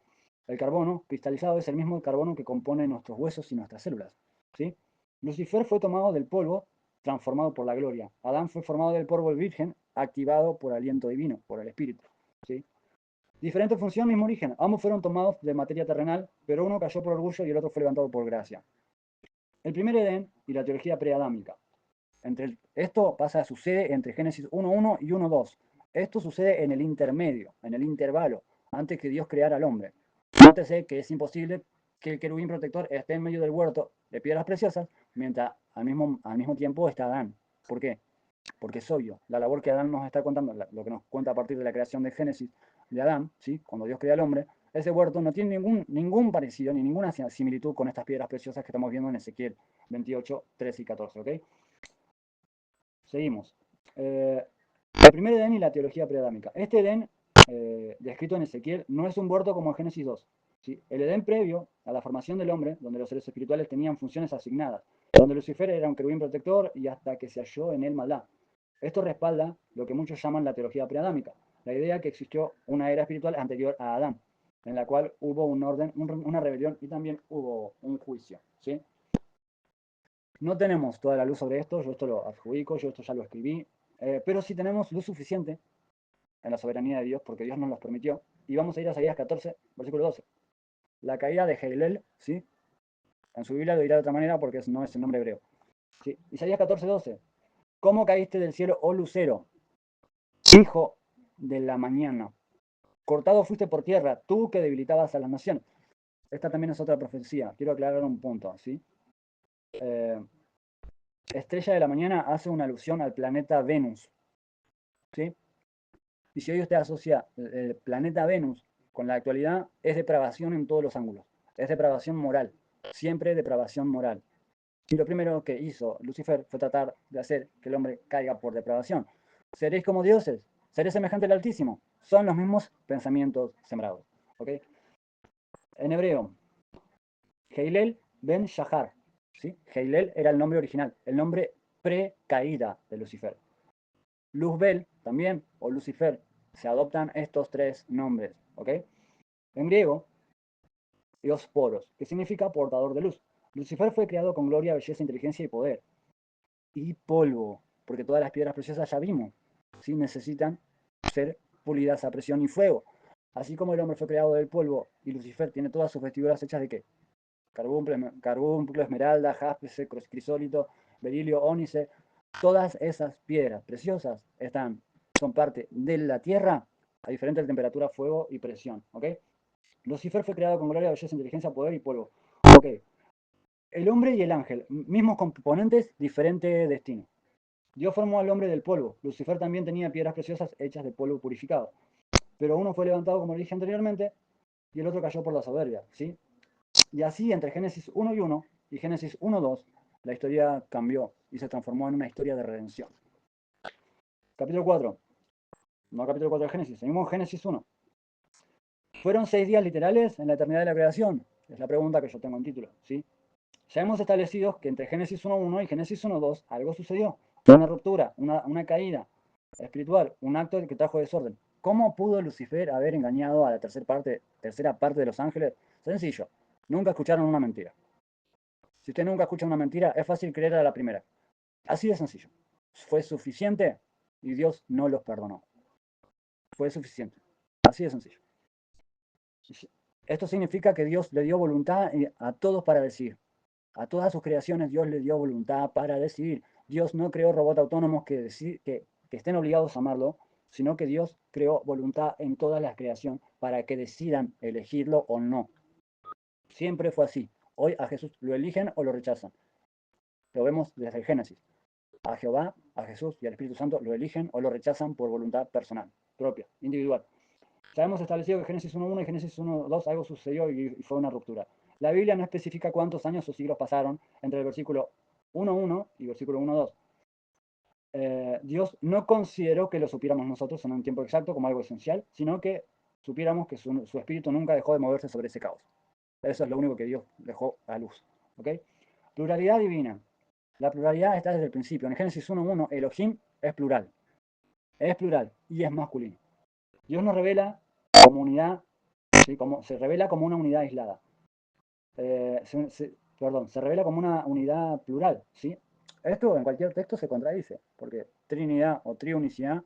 El carbono cristalizado es el mismo carbono que compone nuestros huesos y nuestras células. ¿Sí? Lucifer fue tomado del polvo, transformado por la gloria. Adán fue formado del polvo virgen, activado por aliento divino, por el Espíritu. ¿Sí? Diferente función, mismo origen. Ambos fueron tomados de materia terrenal, pero uno cayó por orgullo y el otro fue levantado por gracia. El primer Edén y la teología preadámica. Esto sucede entre Génesis 1.1 y 1.2. Esto sucede en el intermedio, en el intervalo, antes que Dios creara al hombre. Nótese que es imposible que el querubín protector esté en medio del huerto de piedras preciosas, mientras al mismo tiempo está Adán. ¿Por qué? Porque es obvio. La labor que Adán nos está contando, lo que nos cuenta a partir de la creación de Génesis de Adán, ¿sí? Cuando Dios crea al hombre, ese huerto no tiene ningún parecido ni ninguna similitud con estas piedras preciosas que estamos viendo en Ezequiel 28, 13 y 14. ¿Ok? Seguimos. El primer Edén y la teología preadámica. Este Edén, descrito en Ezequiel, no es un huerto como en Génesis 2. ¿Sí? El Edén previo a la formación del hombre, donde los seres espirituales tenían funciones asignadas, donde Lucifer era un querubín protector y hasta que se halló en él maldad. Esto respalda lo que muchos llaman la teología preadámica, la idea que existió una era espiritual anterior a Adán, en la cual hubo un orden, una rebelión y también hubo un juicio. ¿Sí? No tenemos toda la luz sobre esto, yo esto lo adjudico, yo esto ya lo escribí, pero sí tenemos luz suficiente en la soberanía de Dios, porque Dios nos los permitió. Y vamos a ir a Isaías 14, versículo 12. La caída de Heilel, ¿sí? En su Biblia lo dirá de otra manera porque no es el nombre hebreo. ¿Sí? Isaías 14, 12. ¿Cómo caíste del cielo, oh lucero, hijo de la mañana? Cortado fuiste por tierra, tú que debilitabas a las naciones. Esta también es otra profecía. Quiero aclarar un punto, ¿sí? Eh, Estrella de la mañana hace una alusión al planeta Venus, ¿sí? Y si hoy usted asocia el planeta Venus con la actualidad, es depravación en todos los ángulos. Es depravación moral, siempre depravación moral. Y lo primero que hizo Lucifer fue tratar de hacer que el hombre caiga por depravación. Seréis como dioses, seréis semejante al Altísimo. Son los mismos pensamientos sembrados. ¿Ok? En hebreo, Heilel ben Shahar. ¿Sí? Heilel era el nombre original, el nombre pre-caída de Lucifer. Luzbel también, o Lucifer, se adoptan estos tres nombres. ¿Ok? En griego, Eosporos, que significa portador de luz. Lucifer fue creado con gloria, belleza, inteligencia y poder. Y polvo, porque todas las piedras preciosas ya vimos, ¿sí? Necesitan ser pulidas a presión y fuego. Así como el hombre fue creado del polvo y Lucifer tiene todas sus vestiduras hechas de qué? carbúnculo, esmeralda, jaspe, crisólito, berilio, ónice. Todas esas piedras preciosas son parte de la tierra a diferentes temperaturas, fuego y presión. ¿Ok? Lucifer fue creado con gloria, belleza, inteligencia, poder y polvo. Ok. El hombre y el ángel, mismos componentes, diferente destino. Dios formó al hombre del polvo. Lucifer también tenía piedras preciosas hechas de polvo purificado. Pero uno fue levantado, como dije anteriormente, y el otro cayó por la soberbia. ¿Sí? Y así, entre Génesis 1 y 1 y Génesis 1-2, la historia cambió y se transformó en una historia de redención. Capítulo 4. No capítulo 4 de Génesis, seguimos en Génesis 1. ¿Fueron 6 días literales en la eternidad de la creación? Es la pregunta que yo tengo en título. ¿Sí? Ya hemos establecido que entre Génesis 1.1 y Génesis 1.2 algo sucedió. Una ruptura, una caída espiritual, un acto que trajo desorden. ¿Cómo pudo Lucifer haber engañado a la tercera parte de los ángeles? Sencillo. Nunca escucharon una mentira. Si usted nunca escucha una mentira, es fácil creer a la primera. Así de sencillo. Fue suficiente y Dios no los perdonó. Fue suficiente. Así de sencillo. Esto significa que Dios le dio voluntad a todos para decidir. A todas sus creaciones Dios le dio voluntad para decidir. Dios no creó robots autónomos que estén obligados a amarlo, sino que Dios creó voluntad en toda la creación para que decidan elegirlo o no. Siempre fue así. Hoy a Jesús lo eligen o lo rechazan. Lo vemos desde el Génesis. A Jehová, a Jesús y al Espíritu Santo lo eligen o lo rechazan por voluntad personal, propia, individual. Ya hemos establecido que Génesis 1.1 y Génesis 1.2 algo sucedió y fue una ruptura. La Biblia no especifica cuántos años o siglos pasaron entre el versículo 1.1 y el versículo 1.2. Dios no consideró que lo supiéramos nosotros en un tiempo exacto como algo esencial, sino que supiéramos que su espíritu nunca dejó de moverse sobre ese caos. Eso es lo único que Dios dejó a luz. ¿Okay? Pluralidad divina. La pluralidad está desde el principio. En Génesis 1.1, Elohim es plural. Es plural y es masculino. Dios nos revela como unidad, ¿sí? Se revela como una unidad aislada. Se revela como una unidad plural. ¿Sí? Esto en cualquier texto se contradice, porque Trinidad o triunicidad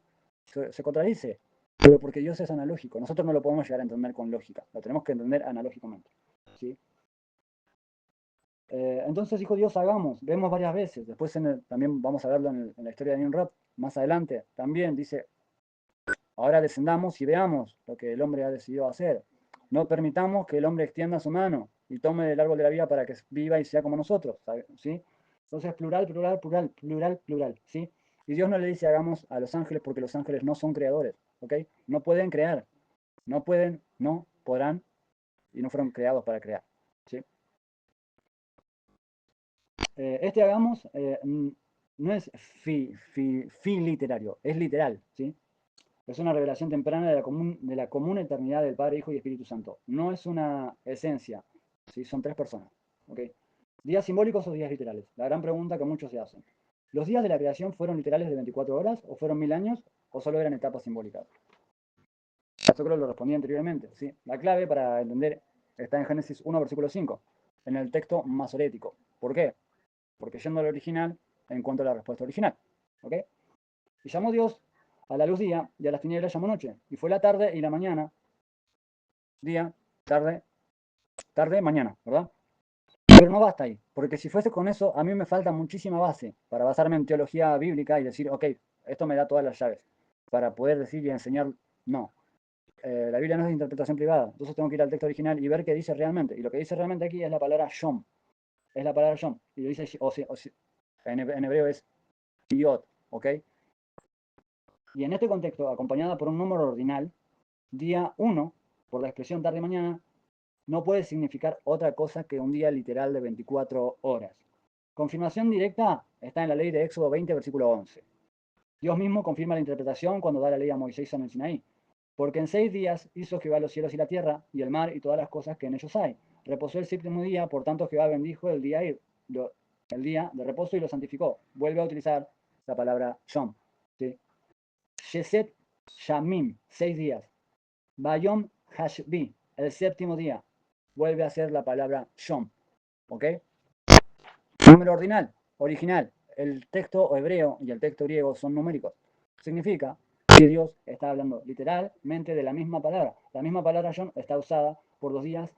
se contradice, pero porque Dios es analógico. Nosotros no lo podemos llegar a entender con lógica, lo tenemos que entender analógicamente. ¿Sí? Entonces dijo Dios, hagamos, vemos varias veces, después también vamos a verlo en la historia de Nimrod, más adelante, también dice, ahora descendamos y veamos lo que el hombre ha decidido hacer. No permitamos que el hombre extienda su mano y tome el árbol de la vida para que viva y sea como nosotros, ¿sí? Entonces plural, plural, plural, plural, plural, ¿sí? Y Dios no le dice hagamos a los ángeles porque los ángeles no son creadores, ¿ok? No pueden crear, no pueden, no podrán y no fueron creados para crear, ¿sí? Este hagamos no es fin literario, es literal, ¿sí? Es una revelación temprana de la común eternidad del Padre, Hijo y Espíritu Santo. No es una esencia, ¿sí? Son tres personas, ¿ok? ¿Días simbólicos o días literales? La gran pregunta que muchos se hacen. ¿Los días de la creación fueron literales de 24 horas o fueron 1000 años o solo eran etapas simbólicas? Esto creo que lo respondí anteriormente, ¿sí? La clave para entender está en Génesis 1, versículo 5, en el texto masorético. ¿Por qué? Porque yendo al original, encuentro la respuesta original. ¿Ok? Y llamó Dios a la luz día y a las tinieblas llamó noche. Y fue la tarde y la mañana, día, tarde, tarde, mañana, ¿verdad? Pero no basta ahí, porque si fuese con eso, a mí me falta muchísima base para basarme en teología bíblica y decir, ok, esto me da todas las llaves para poder decir y enseñar. No, la Biblia no es de interpretación privada, entonces tengo que ir al texto original y ver qué dice realmente. Y lo que dice realmente aquí es la palabra Shom, es la palabra Shom. Y lo dice, en hebreo es Yod, ¿ok? Y en este contexto, acompañada por un número ordinal, día 1, por la expresión tarde-mañana, no puede significar otra cosa que un día literal de 24 horas. Confirmación directa está en la ley de Éxodo 20, versículo 11. Dios mismo confirma la interpretación cuando da la ley a Moisés en el Sinaí. Porque en 6 días hizo Jehová los cielos y la tierra, y el mar y todas las cosas que en ellos hay. Reposó el séptimo día, por tanto Jehová bendijo el día de reposo y lo santificó. Vuelve a utilizar la palabra Shom. ¿Sí? Sheset Shamim, 6 días. Bayom Hashbi, el séptimo día. Vuelve a ser la palabra Shom. ¿Ok? Número ordinal, original. El texto hebreo y el texto griego son numéricos. Significa que Dios está hablando literalmente de la misma palabra. La misma palabra Shom está usada por 2 días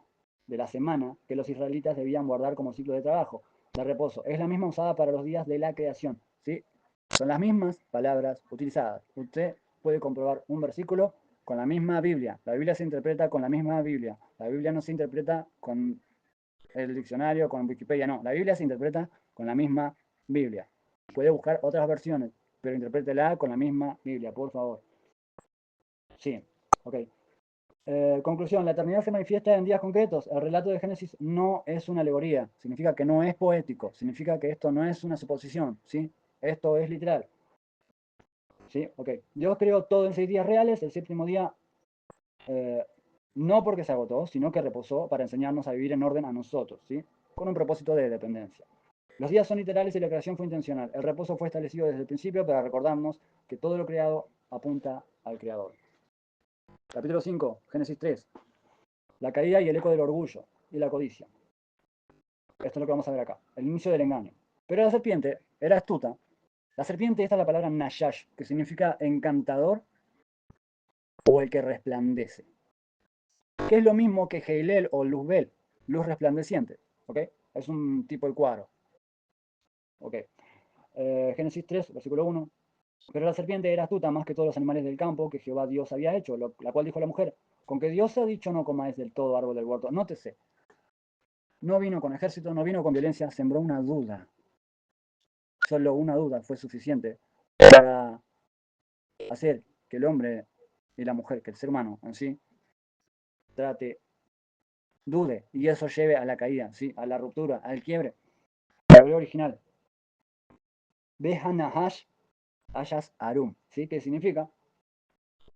de la semana que los israelitas debían guardar como ciclo de trabajo, de reposo. Es la misma usada para los días de la creación, ¿sí? Son las mismas palabras utilizadas. Usted puede comprobar un versículo con la misma Biblia. La Biblia se interpreta con la misma Biblia. La Biblia no se interpreta con el diccionario, con Wikipedia, no. La Biblia se interpreta con la misma Biblia. Puede buscar otras versiones, pero interprétela con la misma Biblia, por favor. Sí, ok. Conclusión, la eternidad se manifiesta en días concretos. El relato de Génesis no es una alegoría, significa que no es poético, significa que esto no es una suposición, ¿sí? Esto es literal. ¿Sí? Ok. Dios creó todo en 6 días reales, el séptimo día eh, no porque se agotó, sino que reposó para enseñarnos a vivir en orden a nosotros, ¿sí? Con un propósito de dependencia. Los días son literales y la creación fue intencional. El reposo fue establecido desde el principio para recordarnos que todo lo creado apunta al Creador. Capítulo 5, Génesis 3. La caída y el eco del orgullo y la codicia. Esto es lo que vamos a ver acá. El inicio del engaño. Pero la serpiente era astuta. La serpiente, esta es la palabra Nashash, que significa encantador o el que resplandece. Que es lo mismo que Heilel o Luzbel, luz resplandeciente. ¿Ok? Es un tipo de cuadro. ¿Ok? Génesis 3, versículo 1. Pero la serpiente era astuta más que todos los animales del campo que Jehová Dios había hecho, la cual dijo la mujer, con que Dios ha dicho no comáis del todo árbol del huerto. Nótese, no vino con ejército, no vino con violencia, sembró una duda. Solo una duda fue suficiente para hacer que el hombre y la mujer, que el ser humano en sí, trate, dude, y eso lleve a la caída, ¿sí? A la ruptura, al quiebre. El hebreo original, Behanahash Ayas Arum, ¿sí? ¿Qué significa?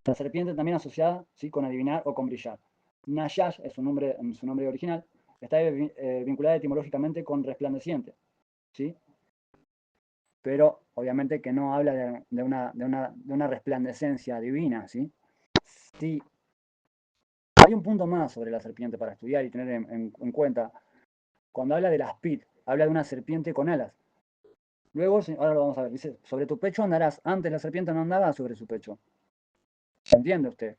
La serpiente también asociada, ¿sí? Con adivinar o con brillar. Nashash es su nombre original, está vinculada etimológicamente con resplandeciente, ¿sí? Pero obviamente que no habla de una resplandecencia divina, ¿sí? Sí, hay un punto más sobre la serpiente para estudiar y tener en cuenta. Cuando habla de las pit, habla de una serpiente con alas. Luego, ahora lo vamos a ver, dice, sobre tu pecho andarás. Antes la serpiente no andaba sobre su pecho. ¿Entiende usted?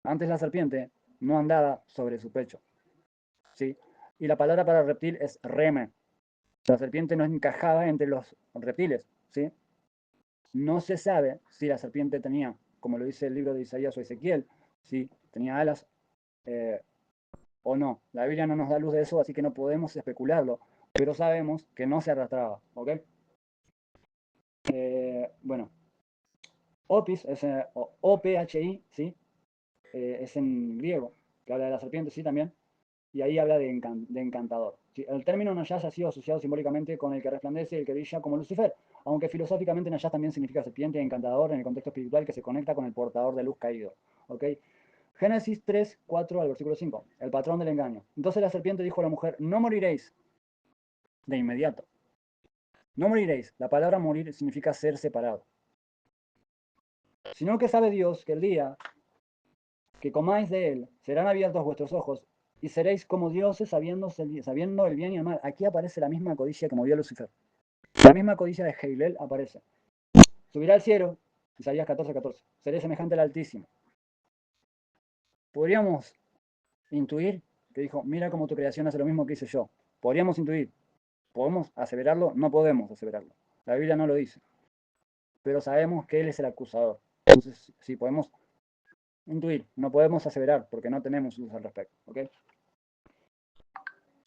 Antes la serpiente no andaba sobre su pecho. ¿Sí? Y la palabra para reptil es reme. La serpiente no encajaba entre los reptiles. ¿Sí? No se sabe si la serpiente tenía, como lo dice el libro de Isaías o Ezequiel, si tenía alas eh, o no. La Biblia no nos da luz de eso, así que no podemos especularlo, pero sabemos que no se arrastraba. ¿Ok? Bueno, Opis, es, O-P-H-I, ¿sí? Es en griego, que habla de la serpiente, sí, también, y ahí habla de encantador. ¿Sí? El término Nayash ha sido asociado simbólicamente con el que resplandece y el que brilla como Lucifer, aunque filosóficamente Nayash también significa serpiente y encantador en el contexto espiritual que se conecta con el portador de luz caído. ¿Ok? Génesis 3, 4 al versículo 5, el patrón del engaño. Entonces la serpiente dijo a la mujer, no moriréis de inmediato. No moriréis. La palabra morir significa ser separado. Sino que sabe Dios que el día que comáis de él, serán abiertos vuestros ojos y seréis como dioses sabiendo el bien y el mal. Aquí aparece la misma codicia que movió a Lucifer. La misma codicia de Heilel aparece. Subirá al cielo, Isaías 14, 14. Seré semejante al Altísimo. Podríamos intuir que dijo, mira cómo tu creación hace lo mismo que hice yo. Podríamos intuir. ¿Podemos aseverarlo? No podemos aseverarlo. La Biblia no lo dice. Pero sabemos que Él es el acusador. Entonces, sí, podemos intuir. No podemos aseverar porque no tenemos luz al respecto. ¿Ok?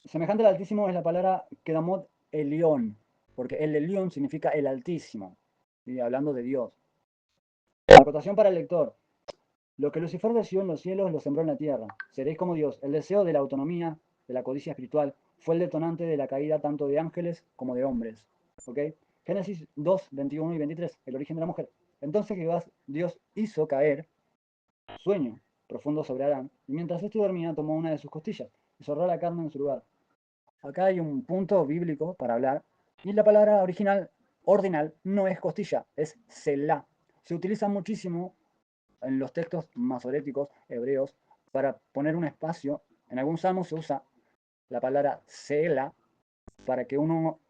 Semejante al Altísimo es la palabra Kedamot Elión, porque el Elión significa el Altísimo, ¿sí? Hablando de Dios. Acotación para el lector. Lo que Lucifer deseó en los cielos lo sembró en la tierra. Seréis como Dios. El deseo de la autonomía, de la codicia espiritual, fue el detonante de la caída tanto de ángeles como de hombres. ¿Ok? Génesis 2, 21 y 23, el origen de la mujer. Entonces Jehová Dios hizo caer sueño profundo sobre Adán, y mientras éste dormía tomó una de sus costillas y cerró la carne en su lugar. Acá hay un punto bíblico para hablar, y la palabra original, ordinal, no es costilla, es selah. Se utiliza muchísimo en los textos masoréticos hebreos para poner un espacio. En algún salmo se usa la palabra selah para que uno,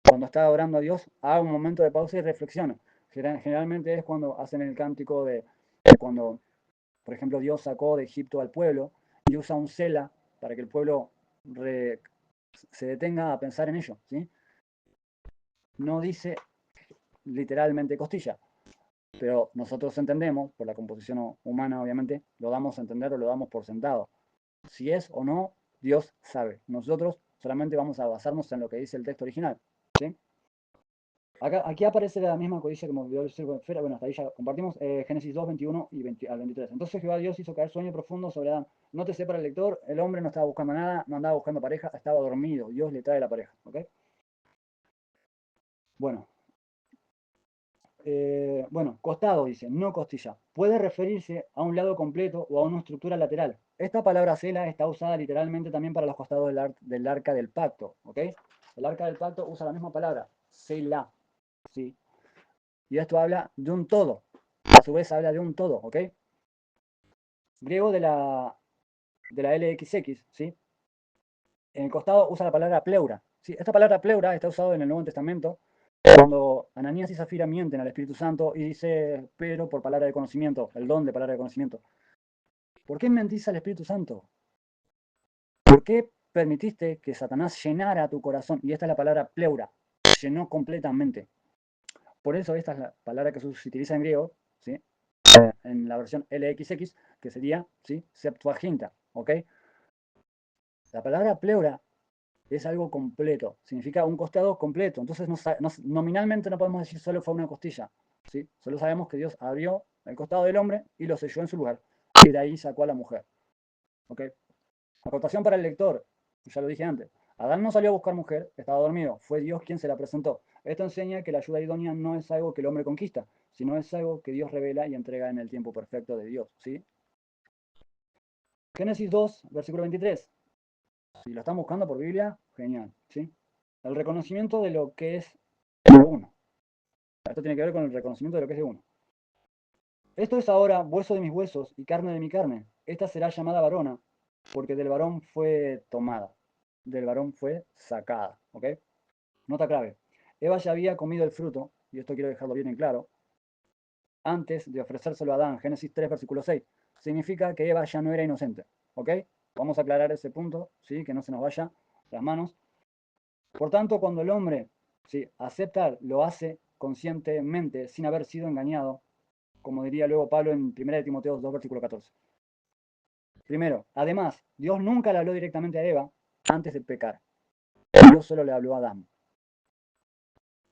cuando está orando a Dios, haga un momento de pausa y reflexione. Generalmente es cuando hacen el cántico de cuando, por ejemplo, Dios sacó de Egipto al pueblo y usa un selah para que el pueblo se detenga a pensar en ello, ¿sí? No dice literalmente costilla, pero nosotros entendemos, por la composición humana obviamente, lo damos a entender o lo damos por sentado. Si es o no, Dios sabe. Nosotros solamente vamos a basarnos en lo que dice el texto original, ¿sí? Aquí aparece la misma codicia que me olvidó decir con esfera. Bueno, hasta ahí ya compartimos. Génesis 2, 21 y 20 al 23. Entonces Jehová Dios hizo caer sueño profundo sobre Adán. Nótese para el lector, el hombre no estaba buscando nada, no andaba buscando pareja, estaba dormido. Dios le trae la pareja, ¿ok? Bueno, bueno, costado dice, no costilla. Puede referirse a un lado completo o a una estructura lateral. Esta palabra cela está usada literalmente también para los costados del arca del pacto, ¿ok? El arca del pacto usa la misma palabra, cela, ¿sí? Y esto habla de un todo. A su vez habla de un todo, ¿ok? Griego de la LXX, ¿sí? En el costado usa la palabra pleura, ¿sí? Esta palabra pleura está usada en el Nuevo Testamento cuando Ananías y Zafira mienten al Espíritu Santo y dice, pero por palabra de conocimiento, el don de palabra de conocimiento. ¿Por qué mentís al Espíritu Santo? ¿Por qué permitiste que Satanás llenara tu corazón? Y esta es la palabra pleura, llenó completamente. Por eso esta es la palabra que se utiliza en griego, ¿sí? En la versión LXX, que sería, ¿sí? Septuaginta, ¿ok? La palabra pleura es algo completo, significa un costado completo. Entonces, nominalmente no podemos decir solo fue una costilla, ¿sí? Solo sabemos que Dios abrió el costado del hombre y lo selló en su lugar. Y de ahí sacó a la mujer, ¿ok? Acotación para el lector, ya lo dije antes. Adán no salió a buscar mujer, estaba dormido. Fue Dios quien se la presentó. Esto enseña que la ayuda idónea no es algo que el hombre conquista, sino es algo que Dios revela y entrega en el tiempo perfecto de Dios, ¿sí? Génesis 2, versículo 23. Si lo están buscando por Biblia, genial, ¿sí? El reconocimiento de lo que es de uno. Esto tiene que ver con el reconocimiento de lo que es de uno. Esto es ahora hueso de mis huesos y carne de mi carne. Esta será llamada varona, porque del varón fue tomada, del varón fue sacada, ¿ok? Nota clave. Eva ya había comido el fruto, y esto quiero dejarlo bien en claro, antes de ofrecérselo a Adán, Génesis 3, versículo 6. Significa que Eva ya no era inocente, ¿ok? Vamos a aclarar ese punto, ¿sí? Que no se nos vaya las manos. Por tanto, cuando el hombre, ¿sí? acepta, lo hace conscientemente, sin haber sido engañado, como diría luego Pablo en 1 Timoteo 2, versículo 14. Primero, además, Dios nunca le habló directamente a Eva antes de pecar. Dios solo le habló a Adán.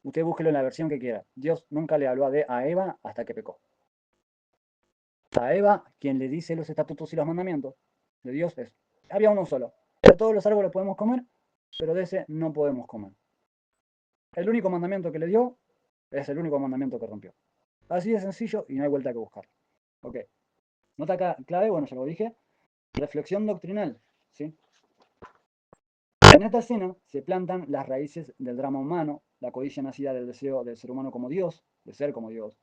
Usted búsquelo en la versión que quiera. Dios nunca le habló a Eva hasta que pecó. A Eva, quien le dice los estatutos y los mandamientos de Dios es, había uno solo. De todos los árboles podemos comer, pero de ese no podemos comer. El único mandamiento que le dio es el único mandamiento que rompió. Así de sencillo y no hay vuelta que buscar. Ok. Nota acá clave, bueno, ya lo dije. Reflexión doctrinal. ¿Sí? En esta escena se plantan las raíces del drama humano, la codicia nacida del deseo del ser humano como Dios, de ser como Dios,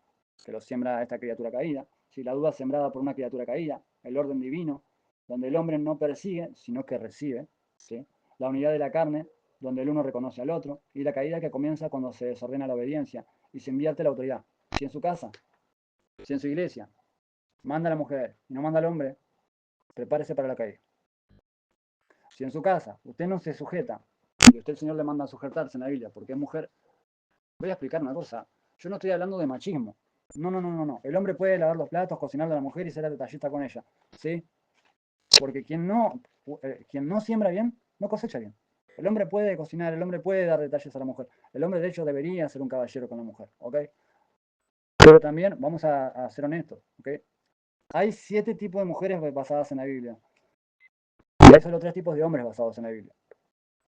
que lo siembra esta criatura caída, ¿sí? La duda sembrada por una criatura caída, el orden divino, donde el hombre no persigue, sino que recibe, ¿sí? La unidad de la carne, donde el uno reconoce al otro, y la caída que comienza cuando se desordena la obediencia y se invierte la autoridad. Si en su casa, si en su iglesia, manda a la mujer y no manda al hombre, prepárese para la caída. Si en su casa usted no se sujeta, y usted el Señor le manda a sujetarse en la Biblia porque es mujer, voy a explicar una cosa. Yo no estoy hablando de machismo. No, no, no, no, no. El hombre puede lavar los platos, cocinarle a la mujer y ser detallista con ella. ¿Sí? Porque quien no siembra bien, no cosecha bien. El hombre puede cocinar, el hombre puede dar detalles a la mujer. El hombre, de hecho, debería ser un caballero con la mujer. ¿Ok? Pero también, vamos a ser honestos. ¿Ok? Hay 7 tipos de mujeres basadas en la Biblia. Y hay solo 3 tipos de hombres basados en la Biblia.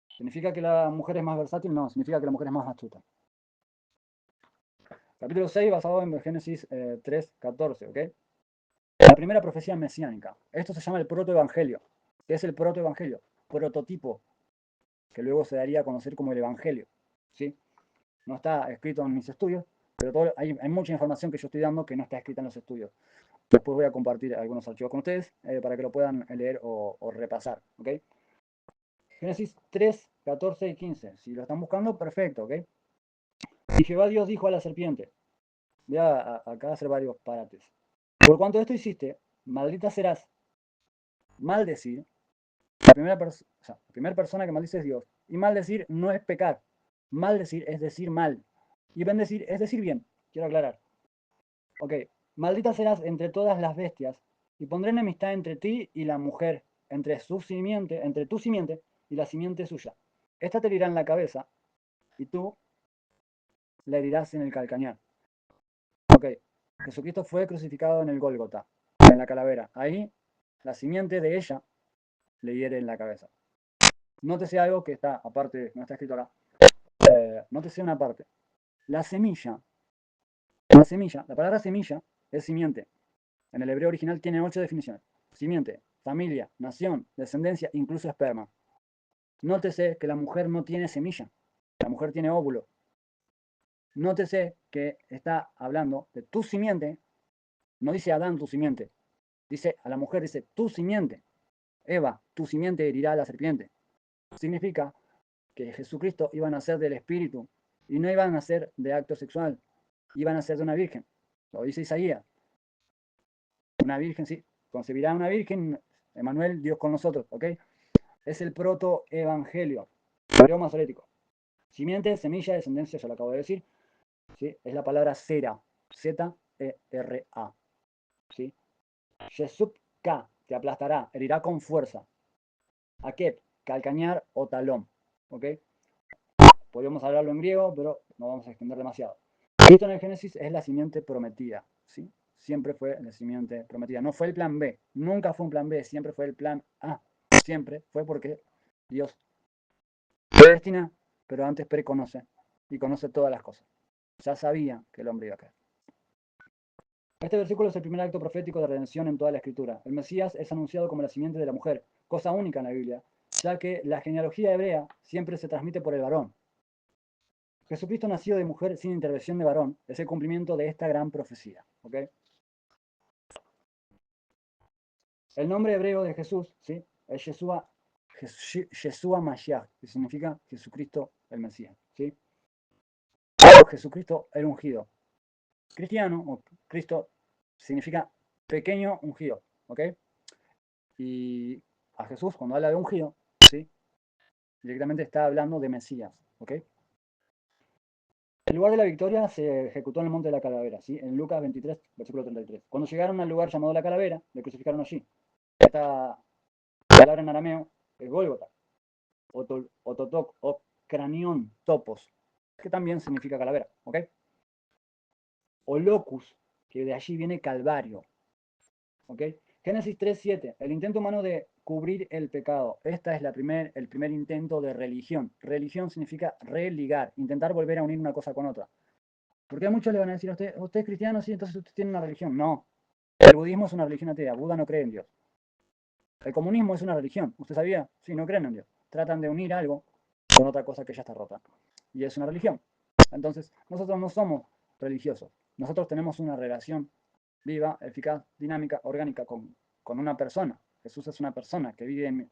¿Significa que la mujer es más versátil? No, significa que la mujer es más astuta. Capítulo 6, basado en Génesis 3, 14, ¿ok? La primera profecía mesiánica. Esto se llama el protoevangelio. ¿Qué es el protoevangelio? Prototipo, que luego se daría a conocer como el evangelio, ¿sí? No está escrito en mis estudios, pero hay mucha información que yo estoy dando que no está escrita en los estudios. Después voy a compartir algunos archivos con ustedes para que lo puedan leer o repasar, ¿ok? Génesis 3, 14 y 15. Si lo están buscando, perfecto, ¿ok? Y Jehová Dios dijo a la serpiente, voy acá hacer varios parates. Por cuanto esto hiciste, maldita serás, maldecir, La primera persona que maldice es Dios. Y maldecir no es pecar. Maldecir es decir mal. Y bendecir es decir bien. Quiero aclarar. Ok. Maldita serás entre todas las bestias, y pondré enemistad entre ti y la mujer, entre tu simiente y la simiente suya. Esta te herirá en la cabeza, y tú le herirás en el calcañar. Ok. Jesucristo fue crucificado en el Gólgota, en la calavera. Ahí, la simiente de ella le hiere en la cabeza. Nótese algo que está, aparte, no está escrito acá. Nótese una parte. La semilla, la palabra semilla es simiente. En el hebreo original tiene 8 definiciones. Simiente, familia, nación, descendencia, incluso esperma. Nótese que la mujer no tiene semilla. La mujer tiene óvulo. Nótese que está hablando de tu simiente. No dice Adán tu simiente. Dice a la mujer, dice tu simiente. Eva, tu simiente herirá a la serpiente. Significa que Jesucristo iba a nacer del Espíritu y no iba a nacer de acto sexual. Iba a nacer de una virgen. Lo dice Isaías. Una virgen, sí. Concebirá una virgen. Emanuel, Dios con nosotros, ¿ok? Es el protoevangelio, hebreo masorético. Simiente, semilla, descendencia, ya lo acabo de decir. ¿Sí? Es la palabra cera, Z-E-R-A. ¿Sí? Yesupka, te aplastará, herirá con fuerza. Akep, calcañar o talón. ¿Ok? Podríamos hablarlo en griego, pero no vamos a extender demasiado. Cristo en el Génesis es la simiente prometida. ¿Sí? Siempre fue la simiente prometida. No fue el plan B. Nunca fue un plan B. Siempre fue el plan A. Siempre fue porque Dios predestina, pero antes preconoce y conoce todas las cosas. Ya sabía que el hombre iba a caer. Este versículo es el primer acto profético de redención en toda la escritura. El Mesías es anunciado como la simiente de la mujer, cosa única en la Biblia, ya que la genealogía hebrea siempre se transmite por el varón. Jesucristo nacido de mujer sin intervención de varón es el cumplimiento de esta gran profecía. ¿Okay? El nombre hebreo de Jesús, ¿sí? Es Yeshua Mashiach, que significa Jesucristo el Mesías. ¿Sí? Jesucristo el ungido. Cristiano, o Cristo, significa pequeño ungido. ¿Ok? Y a Jesús, cuando habla de ungido, ¿sí? Directamente está hablando de Mesías. ¿Ok? El lugar de la victoria se ejecutó en el monte de la calavera, ¿sí? En Lucas 23, versículo 33. Cuando llegaron al lugar llamado la calavera, le crucificaron allí. Esta palabra en arameo es Gólgota, Ototok o cranión topos, que también significa calavera, ¿ok? O locus, que de allí viene calvario, ¿ok? Génesis 3:7, el intento humano de cubrir el pecado. Esta es el primer intento de religión. Religión significa religar, intentar volver a unir una cosa con otra. Porque a muchos le van a decir a usted es cristiano, sí, entonces usted tiene una religión. No, el budismo es una religión atea, Buda no cree en Dios. El comunismo es una religión, ¿usted sabía? Sí, no creen en Dios. Tratan de unir algo con otra cosa que ya está rota. Y es una religión. Entonces, nosotros no somos religiosos. Nosotros tenemos una relación viva, eficaz, dinámica, orgánica con una persona. Jesús es una persona que vive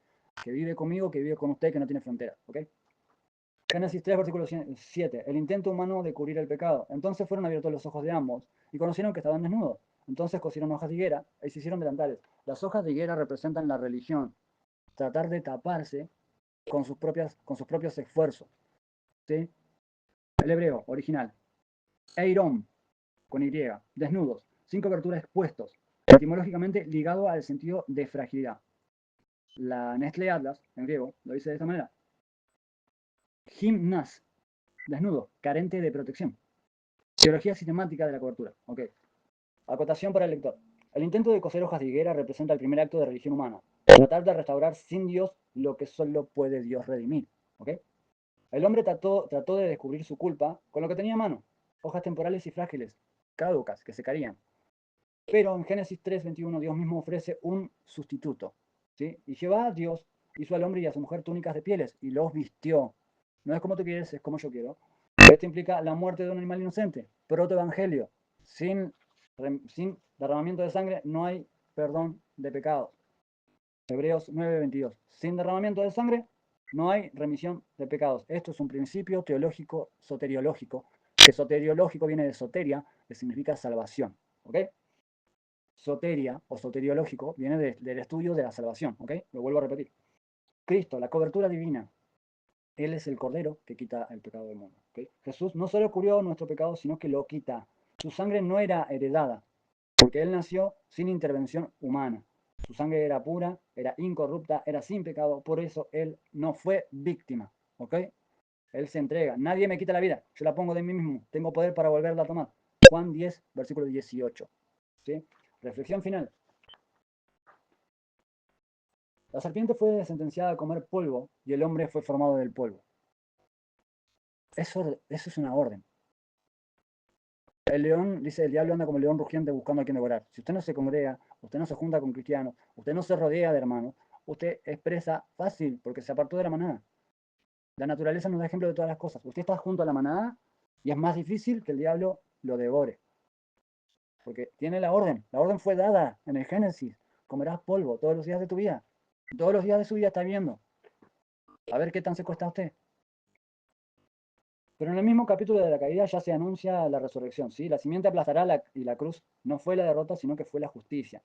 conmigo, que vive con usted, que no tiene fronteras. ¿Ok? Génesis 3, versículo 7. El intento humano de cubrir el pecado. Entonces fueron abiertos los ojos de ambos y conocieron que estaban desnudos. Entonces cosieron hojas de higuera y se hicieron delantales. Las hojas de higuera representan la religión. Tratar de taparse con sus propios esfuerzos. ¿Sí? El hebreo original. Eirom, con Y, desnudos, sin cobertura expuestos, etimológicamente ligado al sentido de fragilidad. La Nestlé Atlas, en griego, lo dice de esta manera. Gimnas, desnudo, carente de protección. Teología sistemática de la cobertura. Ok. Acotación para el lector. El intento de coser hojas de higuera representa el primer acto de religión humana. Tratar de restaurar sin Dios lo que solo puede Dios redimir. ¿Ok? El hombre trató de descubrir su culpa con lo que tenía a mano. Hojas temporales y frágiles, caducas, que se caían. Pero en Génesis 3:21 Dios mismo ofrece un sustituto. ¿Sí? Y Jehová, Dios, hizo al hombre y a su mujer túnicas de pieles y los vistió. No es como tú quieres, es como yo quiero. Esto implica la muerte de un animal inocente. Protoevangelio. Sin derramamiento de sangre no hay perdón de pecados. Hebreos 9:22. Sin derramamiento de sangre no hay remisión de pecados. Esto es un principio teológico soteriológico, que soteriológico viene de soteria, que significa salvación. ¿Ok? Soteria o soteriológico viene del estudio de la salvación. ¿Ok? Lo vuelvo a repetir. Cristo, la cobertura divina. Él es el Cordero que quita el pecado del mundo. ¿Okay? Jesús no solo cubrió nuestro pecado, sino que lo quita. Su sangre no era heredada, porque Él nació sin intervención humana. Su sangre era pura, era incorrupta, era sin pecado, por eso Él no fue víctima. ¿Ok? Él se entrega. Nadie me quita la vida, yo la pongo de mí mismo. Tengo poder para volverla a tomar. Juan 10, versículo 18. ¿Sí? Reflexión final. La serpiente fue sentenciada a comer polvo y el hombre fue formado del polvo. Eso es una orden. El león, dice, el diablo anda como el león rugiente buscando a quien devorar. Si usted no se congrega, usted no se junta con cristianos, usted no se rodea de hermanos, usted es presa fácil porque se apartó de la manada. La naturaleza nos da ejemplo de todas las cosas. Usted está junto a la manada y es más difícil que el diablo lo devore. Porque tiene la orden. La orden fue dada en el Génesis. Comerás polvo todos los días de tu vida. Todos los días de su vida está viendo. A ver qué tan seco está usted. Pero en el mismo capítulo de la caída ya se anuncia la resurrección. ¿Sí? La simiente aplastará y la cruz no fue la derrota, sino que fue la justicia.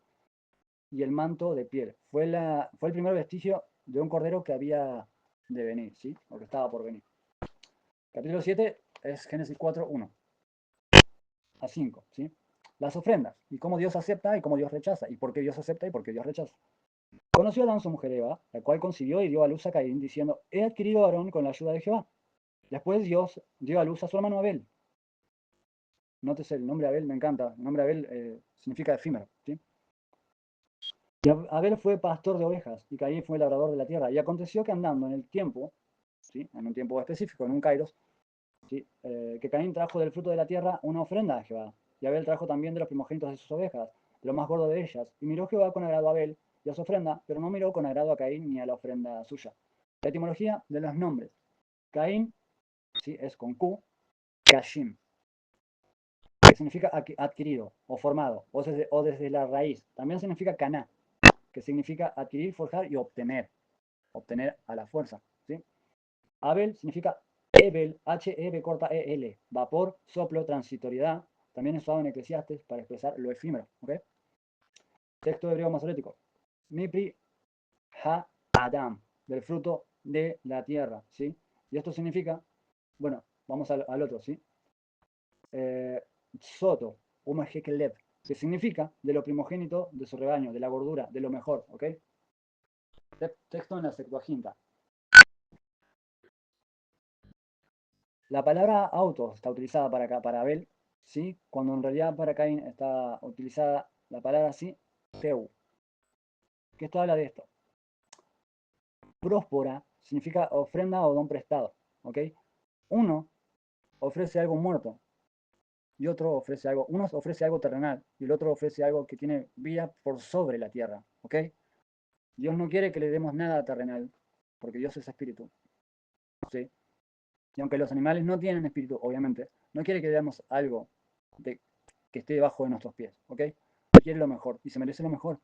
Y el manto de piel. Fue el primer vestigio de un cordero que había de venir, ¿sí? O que estaba por venir. Capítulo 7 es Génesis 4, 1 a 5, ¿sí? Las ofrendas, y cómo Dios acepta y cómo Dios rechaza, y por qué Dios acepta y por qué Dios rechaza. Conoció a Adán su mujer Eva, la cual concibió y dio a luz a Caín, diciendo, he adquirido a Aarón con la ayuda de Jehová. Después Dios dio a luz a su hermano Abel. Nótese el nombre Abel, me encanta. El nombre Abel significa efímero, ¿sí? Y Abel fue pastor de ovejas y Caín fue labrador de la tierra. Y aconteció que andando en el tiempo, ¿sí? En un tiempo específico, en un kairos, ¿sí? Que Caín trajo del fruto de la tierra una ofrenda a Jehová. Y Abel trajo también de los primogénitos de sus ovejas, de lo más gordo de ellas. Y miró Jehová con agrado a Abel y a su ofrenda, pero no miró con agrado a Caín ni a la ofrenda suya. La etimología de los nombres. Caín, ¿sí? Es con Q, Kashim, que significa adquirido o formado, o desde la raíz. También significa Caná, que significa adquirir, forjar y obtener. Obtener a la fuerza. ¿Sí? Abel significa Ebel, H-E-B corta E-L, vapor, soplo, transitoriedad. También es usado en Eclesiastes para expresar lo efímero. ¿Okay? Texto hebreo masorético. Mipri ha Adam, del fruto de la tierra. ¿Sí? Y esto significa, bueno, vamos al otro, ¿sí? Soto, Umahekelev, que significa de lo primogénito de su rebaño, de la gordura, de lo mejor. ¿Ok? Texto en la Septuaginta. La palabra auto está utilizada para Abel, ¿sí? Cuando en realidad para Caín está utilizada la palabra sí, teu. ¿Qué esto habla de esto? Próspora significa ofrenda o don prestado. ¿Ok? Uno ofrece algo muerto y otro ofrece algo. Uno ofrece algo terrenal y el otro ofrece algo que tiene vida por sobre la tierra. ¿Ok? Dios no quiere que le demos nada terrenal porque Dios es espíritu. ¿Sí? Y aunque los animales no tienen espíritu, obviamente, no quiere que le demos algo que esté debajo de nuestros pies. ¿Ok? Quiere lo mejor y se merece lo mejor.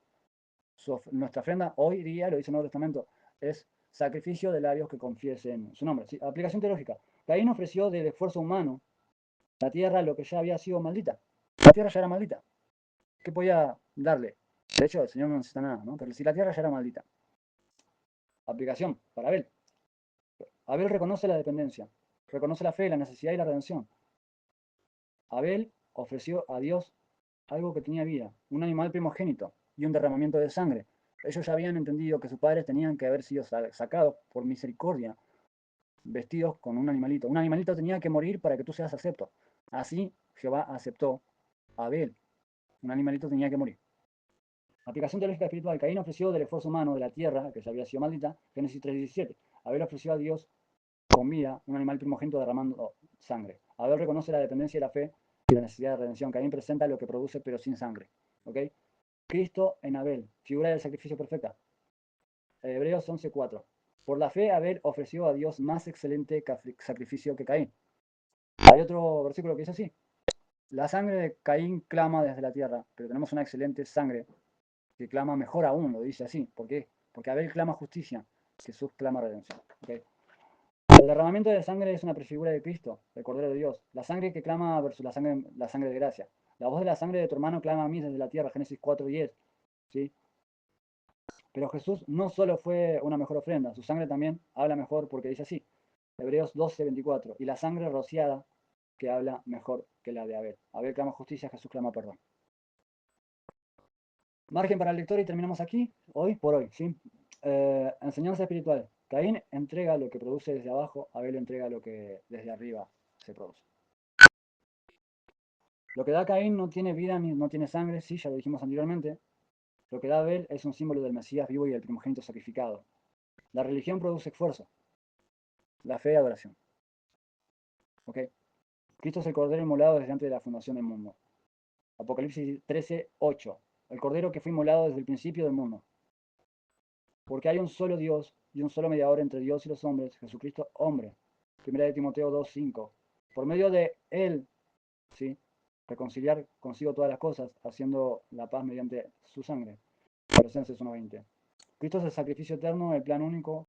Nuestra ofrenda hoy día, lo dice el Nuevo Testamento, es sacrificio de labios que confiesen su nombre. ¿Sí? Aplicación teológica. Caín ofreció del esfuerzo humano la tierra lo que ya había sido maldita. La tierra ya era maldita. ¿Qué podía darle? De hecho, el Señor no necesita nada, ¿no? Pero si la tierra ya era maldita. Aplicación para Abel. Abel reconoce la dependencia, reconoce la fe, la necesidad y la redención. Abel ofreció a Dios algo que tenía vida, un animal primogénito y un derramamiento de sangre. Ellos ya habían entendido que sus padres tenían que haber sido sacados por misericordia, vestidos con un animalito. Un animalito tenía que morir para que tú seas acepto. Así Jehová aceptó a Abel. Un animalito tenía que morir. Aplicación teológica espiritual. Caín ofreció del esfuerzo humano de la tierra, que ya había sido maldita, Génesis 3:17. Abel ofreció a Dios con vida un animal primogénito derramando sangre. Abel reconoce la dependencia y la fe y la necesidad de redención. Caín presenta lo que produce pero sin sangre. ¿Ok? Cristo en Abel, figura del sacrificio perfecta. Hebreos 11:4. Por la fe Abel ofreció a Dios más excelente sacrificio que Caín. Hay otro versículo que dice así. La sangre de Caín clama desde la tierra, pero tenemos una excelente sangre que clama mejor aún, lo dice así. ¿Por qué? Porque Abel clama justicia, Jesús clama redención. ¿Okay? El derramamiento de sangre es una prefigura de Cristo, del Cordero de Dios. La sangre que clama versus la sangre de gracia. La voz de la sangre de tu hermano clama a mí desde la tierra, Génesis 4:10. ¿Sí? Pero Jesús no solo fue una mejor ofrenda, su sangre también habla mejor porque dice así, Hebreos 12:24, y la sangre rociada que habla mejor que la de Abel. Abel clama justicia, Jesús clama perdón. Margen para el lector y terminamos aquí, hoy por hoy. ¿Sí? Enseñanza espiritual. Caín entrega lo que produce desde abajo, Abel entrega lo que desde arriba se produce. Lo que da Caín no tiene vida ni no tiene sangre, sí, ya lo dijimos anteriormente. Lo que da Abel es un símbolo del Mesías vivo y del primogénito sacrificado. La religión produce esfuerzo, la fe adoración. ¿Ok? Cristo es el Cordero inmolado desde antes de la fundación del mundo. Apocalipsis 13:8. El Cordero que fue inmolado desde el principio del mundo. Porque hay un solo Dios y un solo mediador entre Dios y los hombres, Jesucristo hombre. Primera de Timoteo 2:5. Por medio de él, ¿sí? Reconciliar consigo todas las cosas, haciendo la paz mediante su sangre. Colosenses 1:20. Cristo es el sacrificio eterno, el plan único